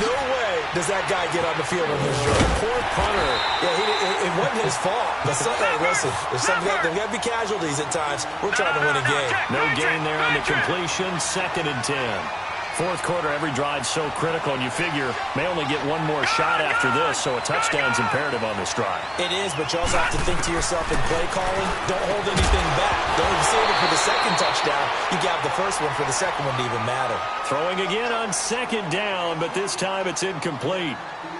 No way does that guy get on the field on this drive. Poor punter. Yeah, it wasn't his fault. But hey, listen, there's got to be casualties at times. We're trying to win a game. No gain there on the completion. 2nd and 10. Fourth quarter, every drive so critical, and you figure may only get one more shot after this, so a touchdown's imperative on this drive. It is, but you also have to think to yourself in play calling, don't hold anything back. Don't even save it for the second touchdown. You got the first one for the second one to even matter. Throwing again on 2nd down, but this time it's incomplete.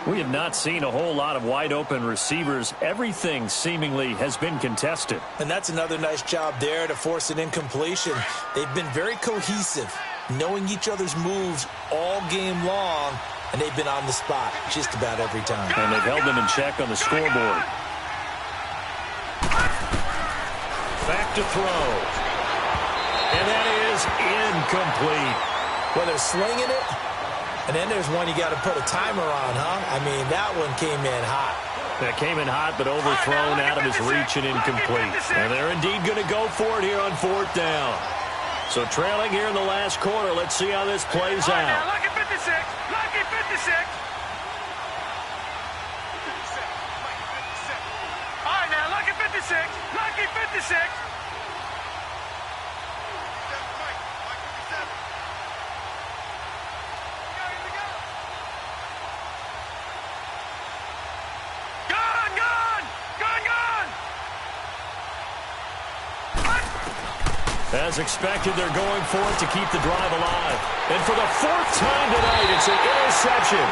We have not seen a whole lot of wide-open receivers. Everything seemingly has been contested. And that's another nice job there to force an incompletion. They've been very cohesive, knowing each other's moves all game long, and they've been on the spot just about every time. And they've held them in check on the scoreboard. back to throw. And that is incomplete. Well, they're slinging it, and then there's one you got to put a timer on, huh? I mean, that one came in hot. That came in hot, but overthrown out of his reach and incomplete. And they're indeed going to go for it here on 4th down. So trailing here in the last quarter. Let's see how this plays out. Now, lucky 56. Lucky 56. All right, now, lucky 56. Lucky 56. As expected, they're going for it to keep the drive alive. And for the 4th time tonight, it's an interception.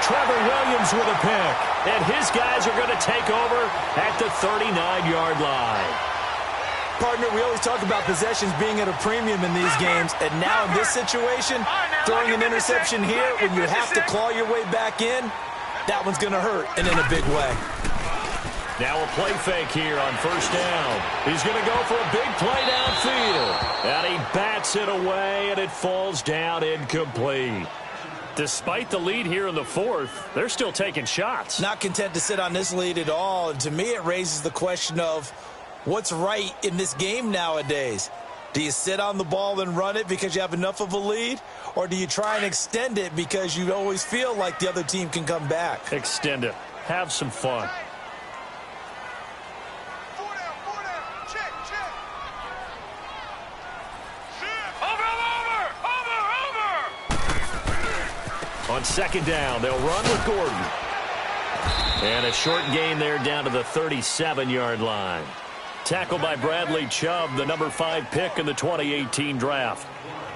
Trevor Williams with a pick. And his guys are going to take over at the 39-yard line. Partner, we always talk about possessions being at a premium in these games. And now in this situation, throwing an interception here when you have to claw your way back in, that one's going to hurt, and in a big way. Now a play fake here on 1st down. He's going to go for a big play downfield. And he bats it away, and it falls down incomplete. Despite the lead here in the 4th, they're still taking shots. Not content to sit on this lead at all. And to me, it raises the question of what's right in this game nowadays. Do you sit on the ball and run it because you have enough of a lead? Or do you try and extend it because you always feel like the other team can come back? Extend it. Have some fun. On 2nd down, they'll run with Gordon. And a short gain there down to the 37-yard line. Tackled by Bradley Chubb, the number 5 pick in the 2018 draft.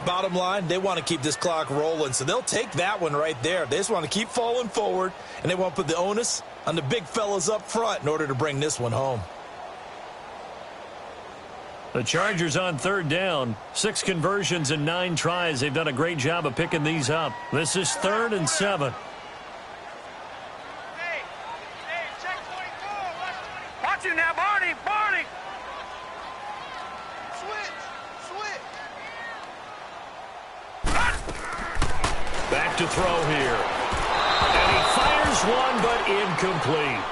Bottom line, they want to keep this clock rolling, so they'll take that one right there. They just want to keep falling forward, and they want to put the onus on the big fellas up front in order to bring this one home. The Chargers on 3rd down. 6 conversions and 9 tries. They've done a great job of picking these up. This is 3rd and 7. Hey, check 24. Watch it now, Barney. Barney. Switch. Back to throw here. And he fires one, but incomplete.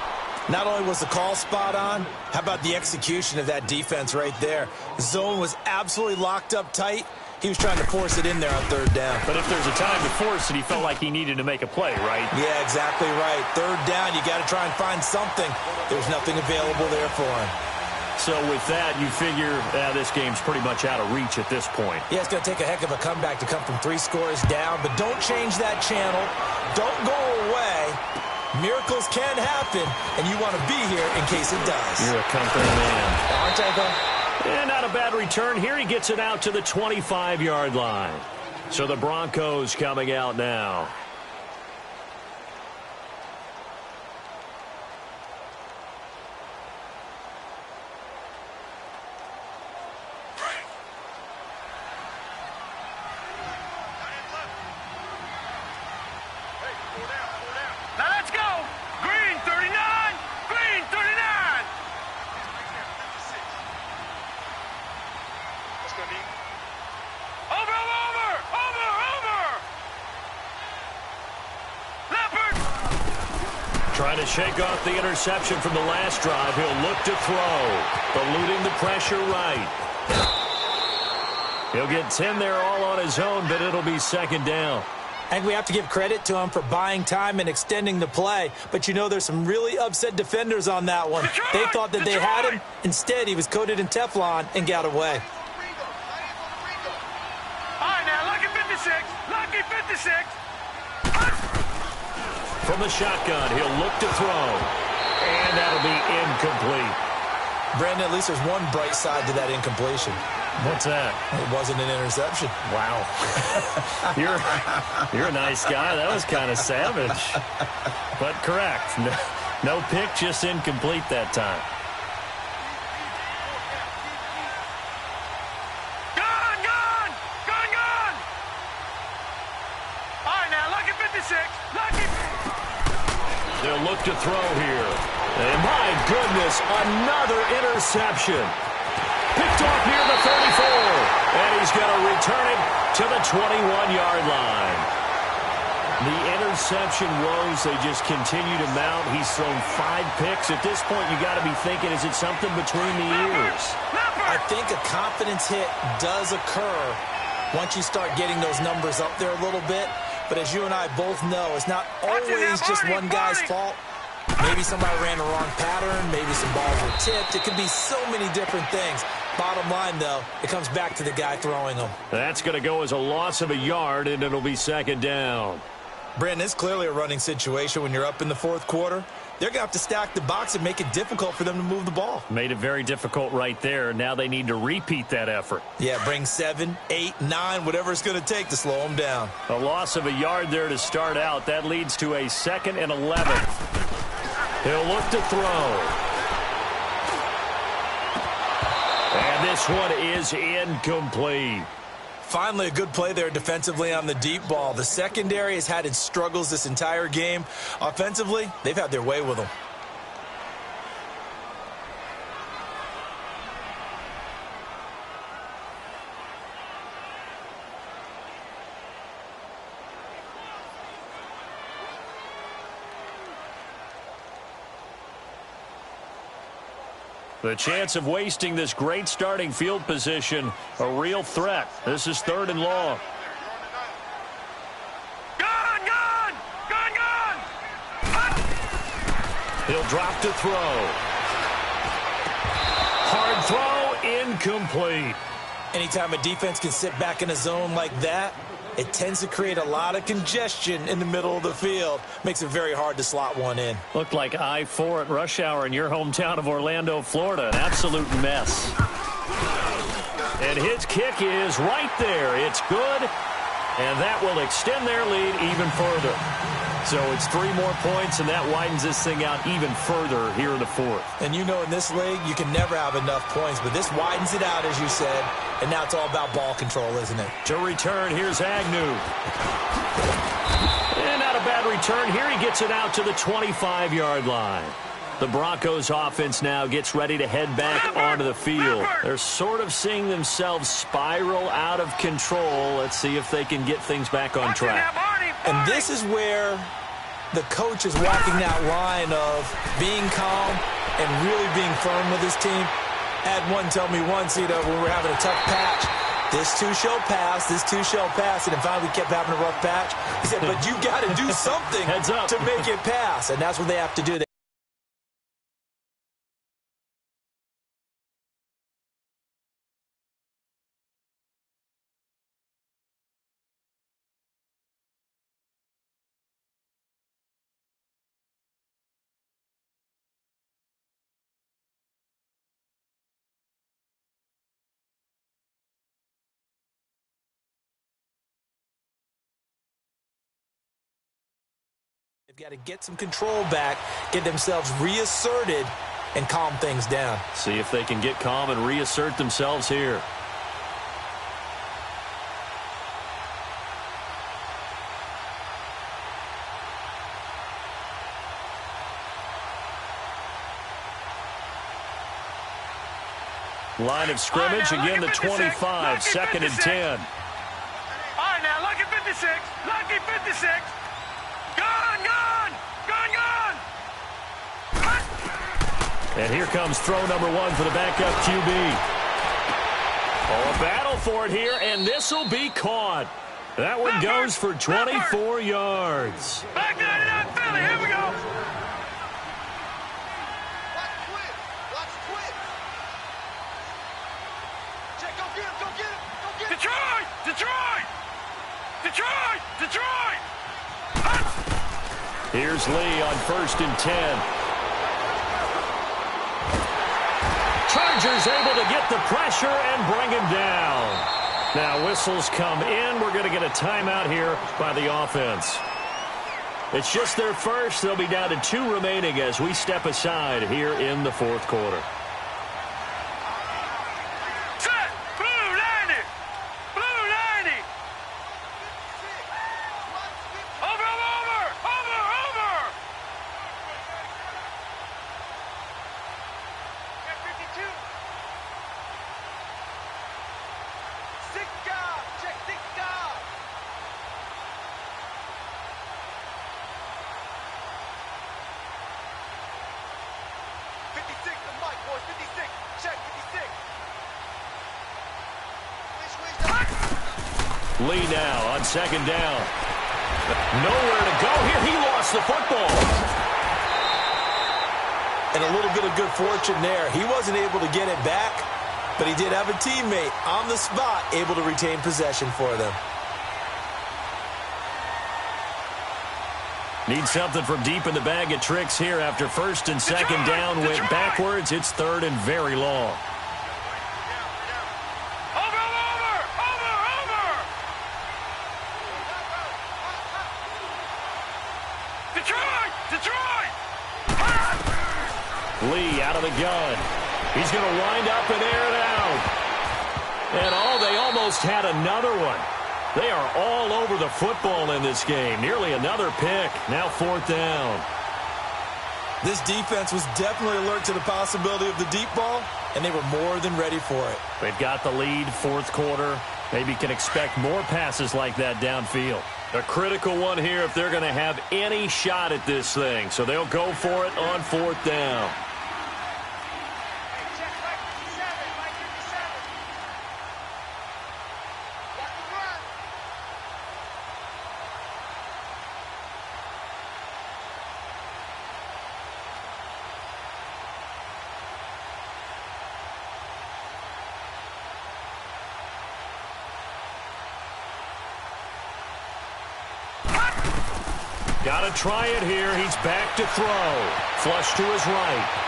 Not only was the call spot on, how about the execution of that defense right there? The zone was absolutely locked up tight. He was trying to force it in there on 3rd down. But if there's a time to force it, he felt like he needed to make a play, right? Yeah, exactly right. 3rd down, you got to try and find something. There's nothing available there for him. So with that, you figure this game's pretty much out of reach at this point. Yeah, it's going to take a heck of a comeback to come from 3 scores down, but don't change that channel. Don't go away. Miracles can happen, and you want to be here in case it does. You're a company man. Aren't I, though? And not a bad return here. He gets it out to the 25-yard line. So the Broncos coming out now. Trying to shake off the interception from the last drive. He'll look to throw. Eluding the pressure right. He'll get 10 there all on his own, but it'll be 2nd down. I think we have to give credit to him for buying time and extending the play. But you know there's some really upset defenders on that one. They thought that they had him. Instead, he was coated in Teflon and got away. All right, now, lucky 56. Lucky 56. From the shotgun, he'll look to throw. And that'll be incomplete. Brandon, at least there's one bright side to that incompletion. What's that? It wasn't an interception. Wow. You're a nice guy. That was kind of savage. But correct. No pick, just incomplete that time. Gone! All right, now, lucky 56. Lucky. They'll look to throw here. And my goodness, another interception. Picked off near the 34. And he's going to return it to the 21-yard line. The interception woes, they just continue to mount. He's thrown 5 picks. At this point, you got to be thinking, is it something between the ears? I think a confidence hit does occur once you start getting those numbers up there a little bit. But as you and I both know, it's not always just one guy's fault. Maybe somebody ran the wrong pattern. Maybe some balls were tipped. It could be so many different things. Bottom line, though, it comes back to the guy throwing them. That's going to go as a loss of a yard, and it'll be second down. Brandon, it's clearly a running situation when you're up in the fourth quarter. They're going to have to stack the box and make it difficult for them to move the ball. Made it very difficult right there. Now they need to repeat that effort. Yeah, bring 7, 8, 9, whatever it's going to take to slow them down. A loss of a yard there to start out. That leads to a 2nd and 11. He'll look to throw. And this one is incomplete. Finally, a good play there defensively on the deep ball. The secondary has had its struggles this entire game. Offensively, they've had their way with them. The chance of wasting this great starting field position, a real threat. This is 3rd and long. Gone, gone, gone, gone. He'll drop to throw. Hard throw, incomplete. Anytime a defense can sit back in a zone like that, it tends to create a lot of congestion in the middle of the field. Makes it very hard to slot one in. Looked like I-4 at rush hour in your hometown of Orlando, Florida. An absolute mess. And his kick is right there. It's good, and that will extend their lead even further. So it's 3 more points, and that widens this thing out even further here in the 4th. And you know in this league, you can never have enough points, but this widens it out, as you said, and now it's all about ball control, isn't it? To return, here's Agnew. And not a bad return. Here he gets it out to the 25-yard line. The Broncos offense now gets ready to head back onto the field. They're sort of seeing themselves spiral out of control. Let's see if they can get things back on track. And this is where the coach is walking that line of being calm and really being firm with his team. Had one tell me once, when we were having a tough patch, this too shall pass, this too shall pass, and then finally we kept having a rough patch. He said, but you got to do something to make it pass, and that's what they have to do. They've got to get some control back, get themselves reasserted, and calm things down. See if they can get calm and reassert themselves here. Line of scrimmage, again the 25, 2nd and 10. All right, now, lucky 56, lucky 56. Gone, gone, gone, gone. And here comes throw number 1 for the backup QB. Oh, a battle for it here, and this will be caught. That one goes for 24 yards. Back 99 Philly, here we go. Watch quick. Check, go get him, go get him, go get him. Detroit, Detroit, Detroit, Detroit. Here's Lee on 1st and 10. Chargers able to get the pressure and bring him down. Now whistles come in. We're going to get a timeout here by the offense. It's just their first. They'll be down to 2 remaining as we step aside here in the 4th quarter. Set, blue 90, blue 90. Over. Lee now on second down. Nowhere to go here. He lost the football. And a little bit of good fortune there. He wasn't able to get it back, but he did have a teammate on the spot able to retain possession for them. Need something from deep in the bag of tricks here after first and second down went backwards. It's third and very long. Lee out of the gun. He's going to wind up and air it out. And they almost had another one. They are all over the football in this game. Nearly another pick. Now fourth down. This defense was definitely alert to the possibility of the deep ball, and they were more than ready for it. They've got the lead, fourth quarter. Maybe can expect more passes like that downfield. A critical one here if they're going to have any shot at this thing. So they'll go for it on fourth down. Got to try it here. He's back to throw. Flush to his right.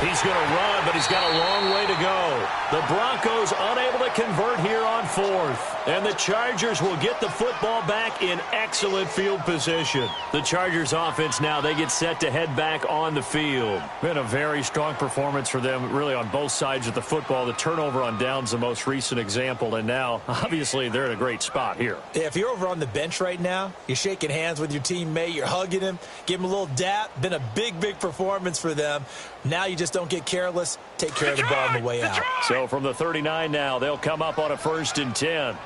He's going to run, but he's got a long way to go. The Broncos unable to convert here on fourth. And the Chargers will get the football back in excellent field position. The Chargers offense now, they get set to head back on the field. Been a very strong performance for them, really, on both sides of the football. The turnover on downs, the most recent example. And now, obviously, they're in a great spot here. Yeah, if you're over on the bench right now, you're shaking hands with your teammate, you're hugging him, give him a little dap. Been a big, big performance for them. Now you just don't get careless. Take care of the ball on the way out. So from the 39 now, they'll come up on a 1st and 10.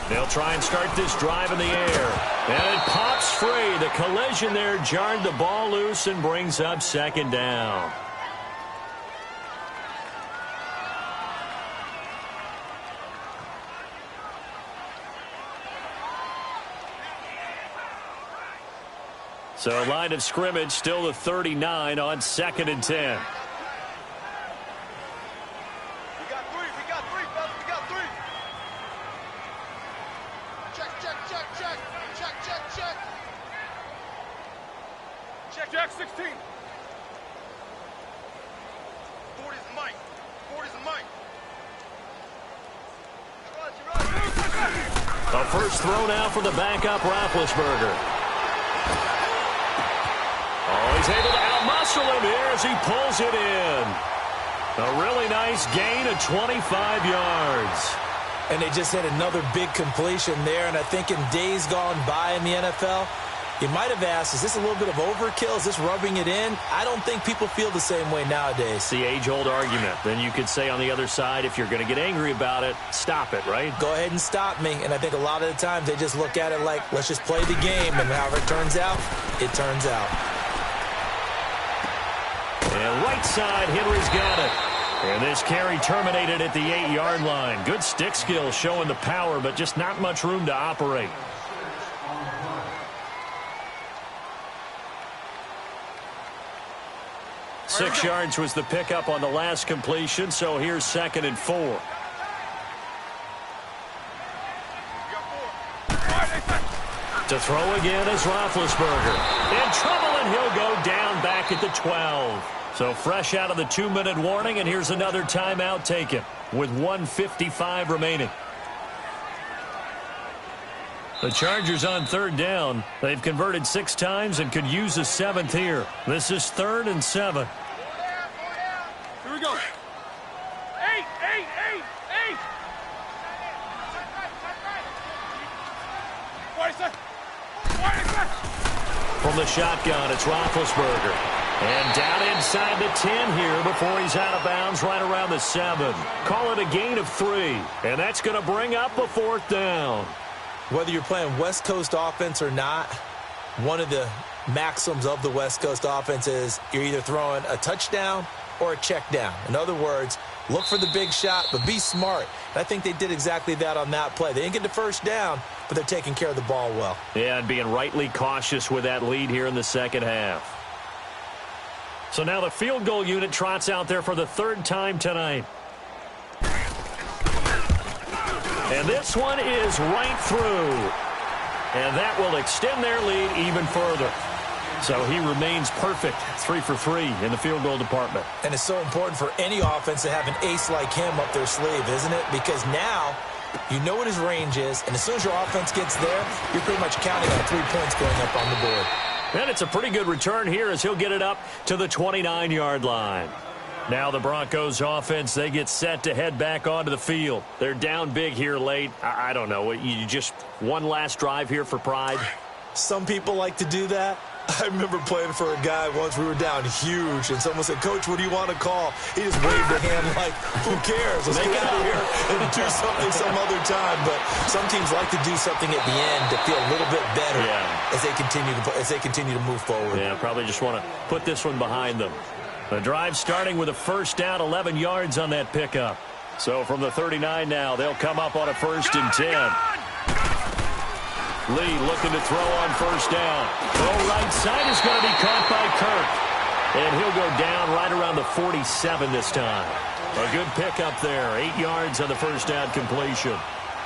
They'll try and start this drive in the air. And it pops free. The collision there jarred the ball loose and brings up second down. So line of scrimmage still the 39 on 2nd and 10. Check 16. 40's Mike. 40's Mike. A first throw now for the backup Roethlisberger. Oh, he's able to outmuscle him here as he pulls it in. A really nice gain of 25 yards. And they just had another big completion there. And I think in days gone by in the NFL, you might have asked, is this a little bit of overkill? Is this rubbing it in? I don't think people feel the same way nowadays. It's the age-old argument. Then you could say on the other side, if you're going to get angry about it, stop it, right? Go ahead and stop me. And I think a lot of the times they just look at it like, let's just play the game. And however it turns out, it turns out. And right side, Henry's got it. And this carry terminated at the 8-yard line. Good stick skill showing the power, but just not much room to operate. Six yards was the pickup on the last completion, so here's 2nd and 4. To throw again is Roethlisberger. In trouble, and he'll go down back at the 12. So fresh out of the 2-minute warning, and here's another timeout taken with 1:55 remaining. The Chargers on 3rd down. They've converted 6 times and could use a 7th here. This is 3rd and 7. Here we go. 8. From the shotgun, it's Roethlisberger. And down inside the 10 here before he's out of bounds right around the 7. Call it a gain of 3. And that's going to bring up a 4th down. Whether you're playing West Coast offense or not, one of the maxims of the West Coast offense is you're either throwing a touchdown or a check down. In other words, Look for the big shot, but be smart. And I think they did exactly that on that play. They didn't get the first down, but they're taking care of the ball well. Yeah, and being rightly cautious with that lead here in the second half. So now the field goal unit trots out there for the third time tonight. And this one is right through. And that will extend their lead even further. So he remains perfect, 3 for 3 in the field goal department. And it's so important for any offense to have an ace like him up their sleeve, isn't it? Because now you know what his range is, and as soon as your offense gets there, you're pretty much counting on 3 points going up on the board. And it's a pretty good return here as he'll get it up to the 29-yard line. Now the Broncos offense, they get set to head back onto the field. They're down big here late. I don't know. You just one last drive here for pride? Some people like to do that. I remember playing for a guy once. We were down huge, and someone said, "Coach, what do you want to call?" He just waved a hand like, who cares? Let's get out of here and do something some other time. But some teams like to do something at the end to feel a little bit better as they continue to move forward. Yeah, probably just want to put this one behind them. The drive starting with a first down, 11 yards on that pickup. So from the 39 now, they'll come up on a 1st and 10. Lee looking to throw on first down. Throw right side is going to be caught by Kirk. And he'll go down right around the 47 this time. A good pickup there. 8 yards on the first down completion.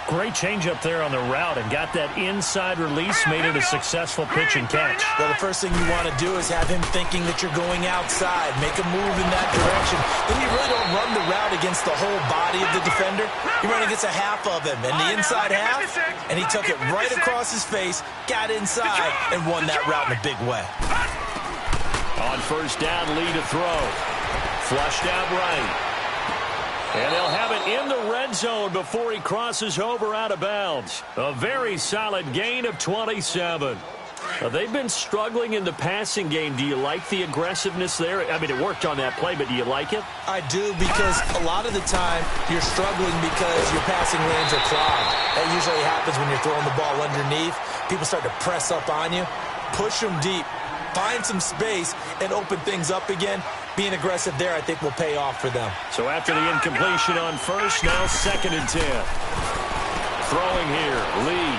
Great change up there on the route and got that inside release, made it a successful pitch and catch. Well, the first thing you want to do is have him thinking that you're going outside, make a move in that direction. Then you really don't run the route against the whole body of the defender. You run against a half of him, and the inside half, and he took it right across his face, got inside, and won that route in a big way. On first down, Lee to throw. Flushed out right. And they'll have it in the red zone before he crosses over out of bounds. A very solid gain of 27. They've been struggling in the passing game. Do you like the aggressiveness there? I mean, it worked on that play, but do you like it? I do, because a lot of the time you're struggling because your passing lanes are clogged. That usually happens when you're throwing the ball underneath. People start to press up on you. Push them deep. Find some space and open things up again. Being aggressive there, I think, will pay off for them. So after the incompletion on first, now 2nd and 10. Throwing here, Lee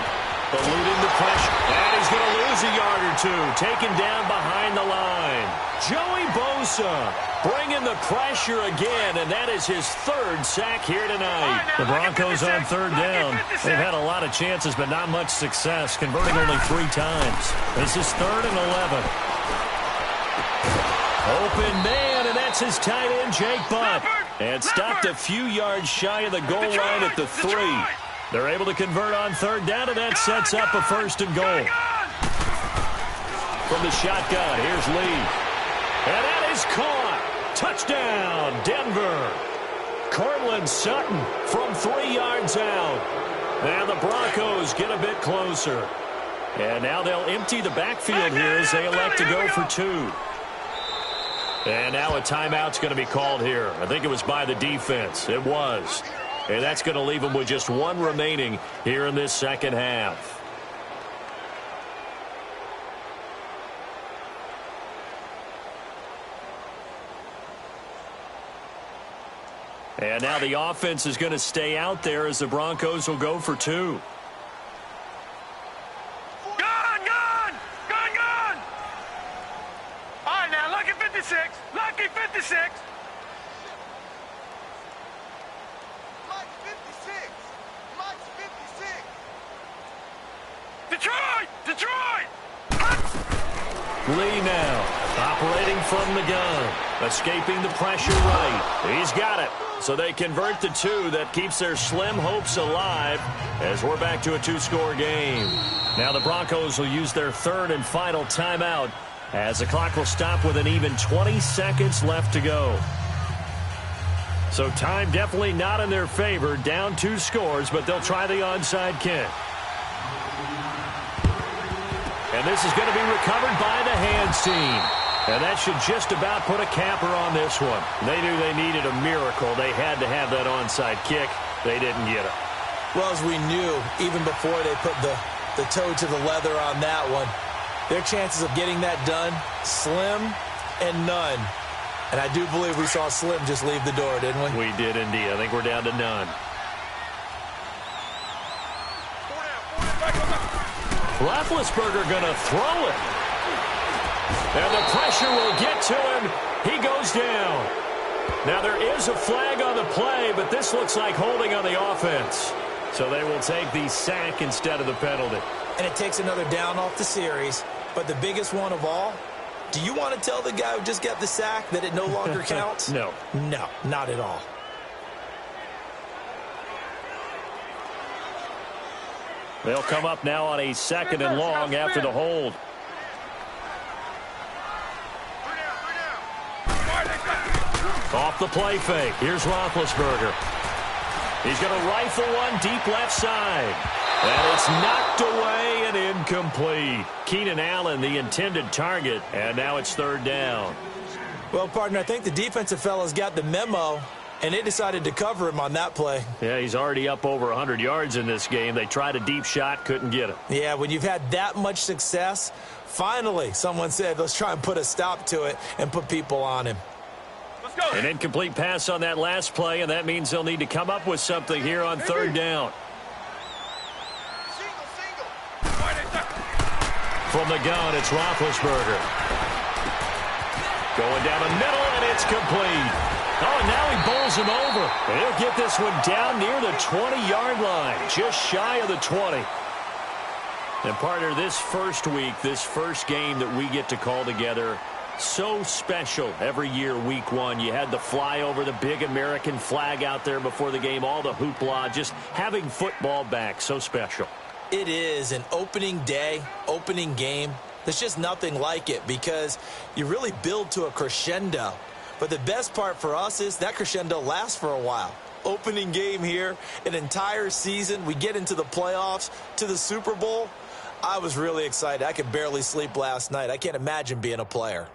eluding the pressure. And he's going to lose a yard or two. Taken down behind the line. Joey Bosa bringing the pressure again, and that is his 3rd sack here tonight. The Broncos on 3rd down. They've had a lot of chances, but not much success, converting only 3 times. This is 3rd and 11. Open man, and that's his tight end, Jake Butt. And stopped a few yards shy of the goal line at the 3. They're able to convert on 3rd down, and that sets up a 1st and goal. From the shotgun, here's Lee. And that is caught. Touchdown, Denver. Cortland Sutton from 3 yards out. And the Broncos get a bit closer. And now they'll empty the backfield here as they elect to go for 2. And now a timeout's going to be called here. I think it was by the defense. It was. And that's going to leave them with just 1 remaining here in this second half. And now the offense is going to stay out there as the Broncos will go for 2. Lucky 56. Mike 56. Mike 56. Detroit! Lee now operating from the gun. Escaping the pressure right. He's got it. So they convert the 2. That keeps their slim hopes alive as we're back to a 2-score game. Now the Broncos will use their 3rd and final timeout as the clock will stop with an even 20 seconds left to go. So time definitely not in their favor. Down 2 scores, but they'll try the onside kick. And this is going to be recovered by the hands team. And that should just about put a capper on this one. They knew they needed a miracle. They had to have that onside kick. They didn't get it. Well, as we knew, even before they put the toe to the leather on that one, their chances of getting that done, slim and none. And I do believe we saw Slim just leave the door, didn't we? We did indeed. I think we're down to none. Roethlisberger going to throw it. And the pressure will get to him. He goes down. Now there is a flag on the play, but this looks like holding on the offense. So they will take the sack instead of the penalty. And it takes another down off the series. But the biggest one of all, do you want to tell the guy who just got the sack that it no longer counts? No. No, not at all. They'll come up now on a 2nd and long after the hold. Off the play fake. Here's Roethlisberger. He's going to rifle one deep left side. And it's knocked away and incomplete. Keenan Allen, the intended target, and now it's 3rd down. Well, partner, I think the defensive fellas got the memo, and they decided to cover him on that play. Yeah, he's already up over 100 yards in this game. They tried a deep shot, couldn't get it. Yeah, when you've had that much success, finally someone said, let's try and put a stop to it and put people on him. An incomplete pass on that last play, and that means they'll need to come up with something here on 3rd down. From the gun, it's Roethlisberger. Going down the middle, and it's complete. Oh, and now he bowls him over. And he'll get this one down near the 20-yard line, just shy of the 20. And, partner, this first week, this first game that we get to call together, so special every year, week 1. You had the flyover, the big American flag out there before the game, all the hoopla, just having football back, so special. It is an opening day, opening game. There's just nothing like it because you really build to a crescendo. But the best part for us is that crescendo lasts for a while. Opening game here, an entire season. We get into the playoffs, to the Super Bowl. I was really excited. I could barely sleep last night. I can't imagine being a player.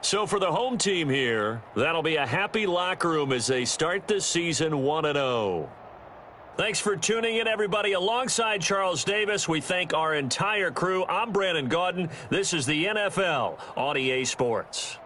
So for the home team here, that'll be a happy locker room as they start this season 1-0. Thanks for tuning in, everybody. Alongside Charles Davis, we thank our entire crew. I'm Brandon Gaudin. This is the NFL on EA Sports.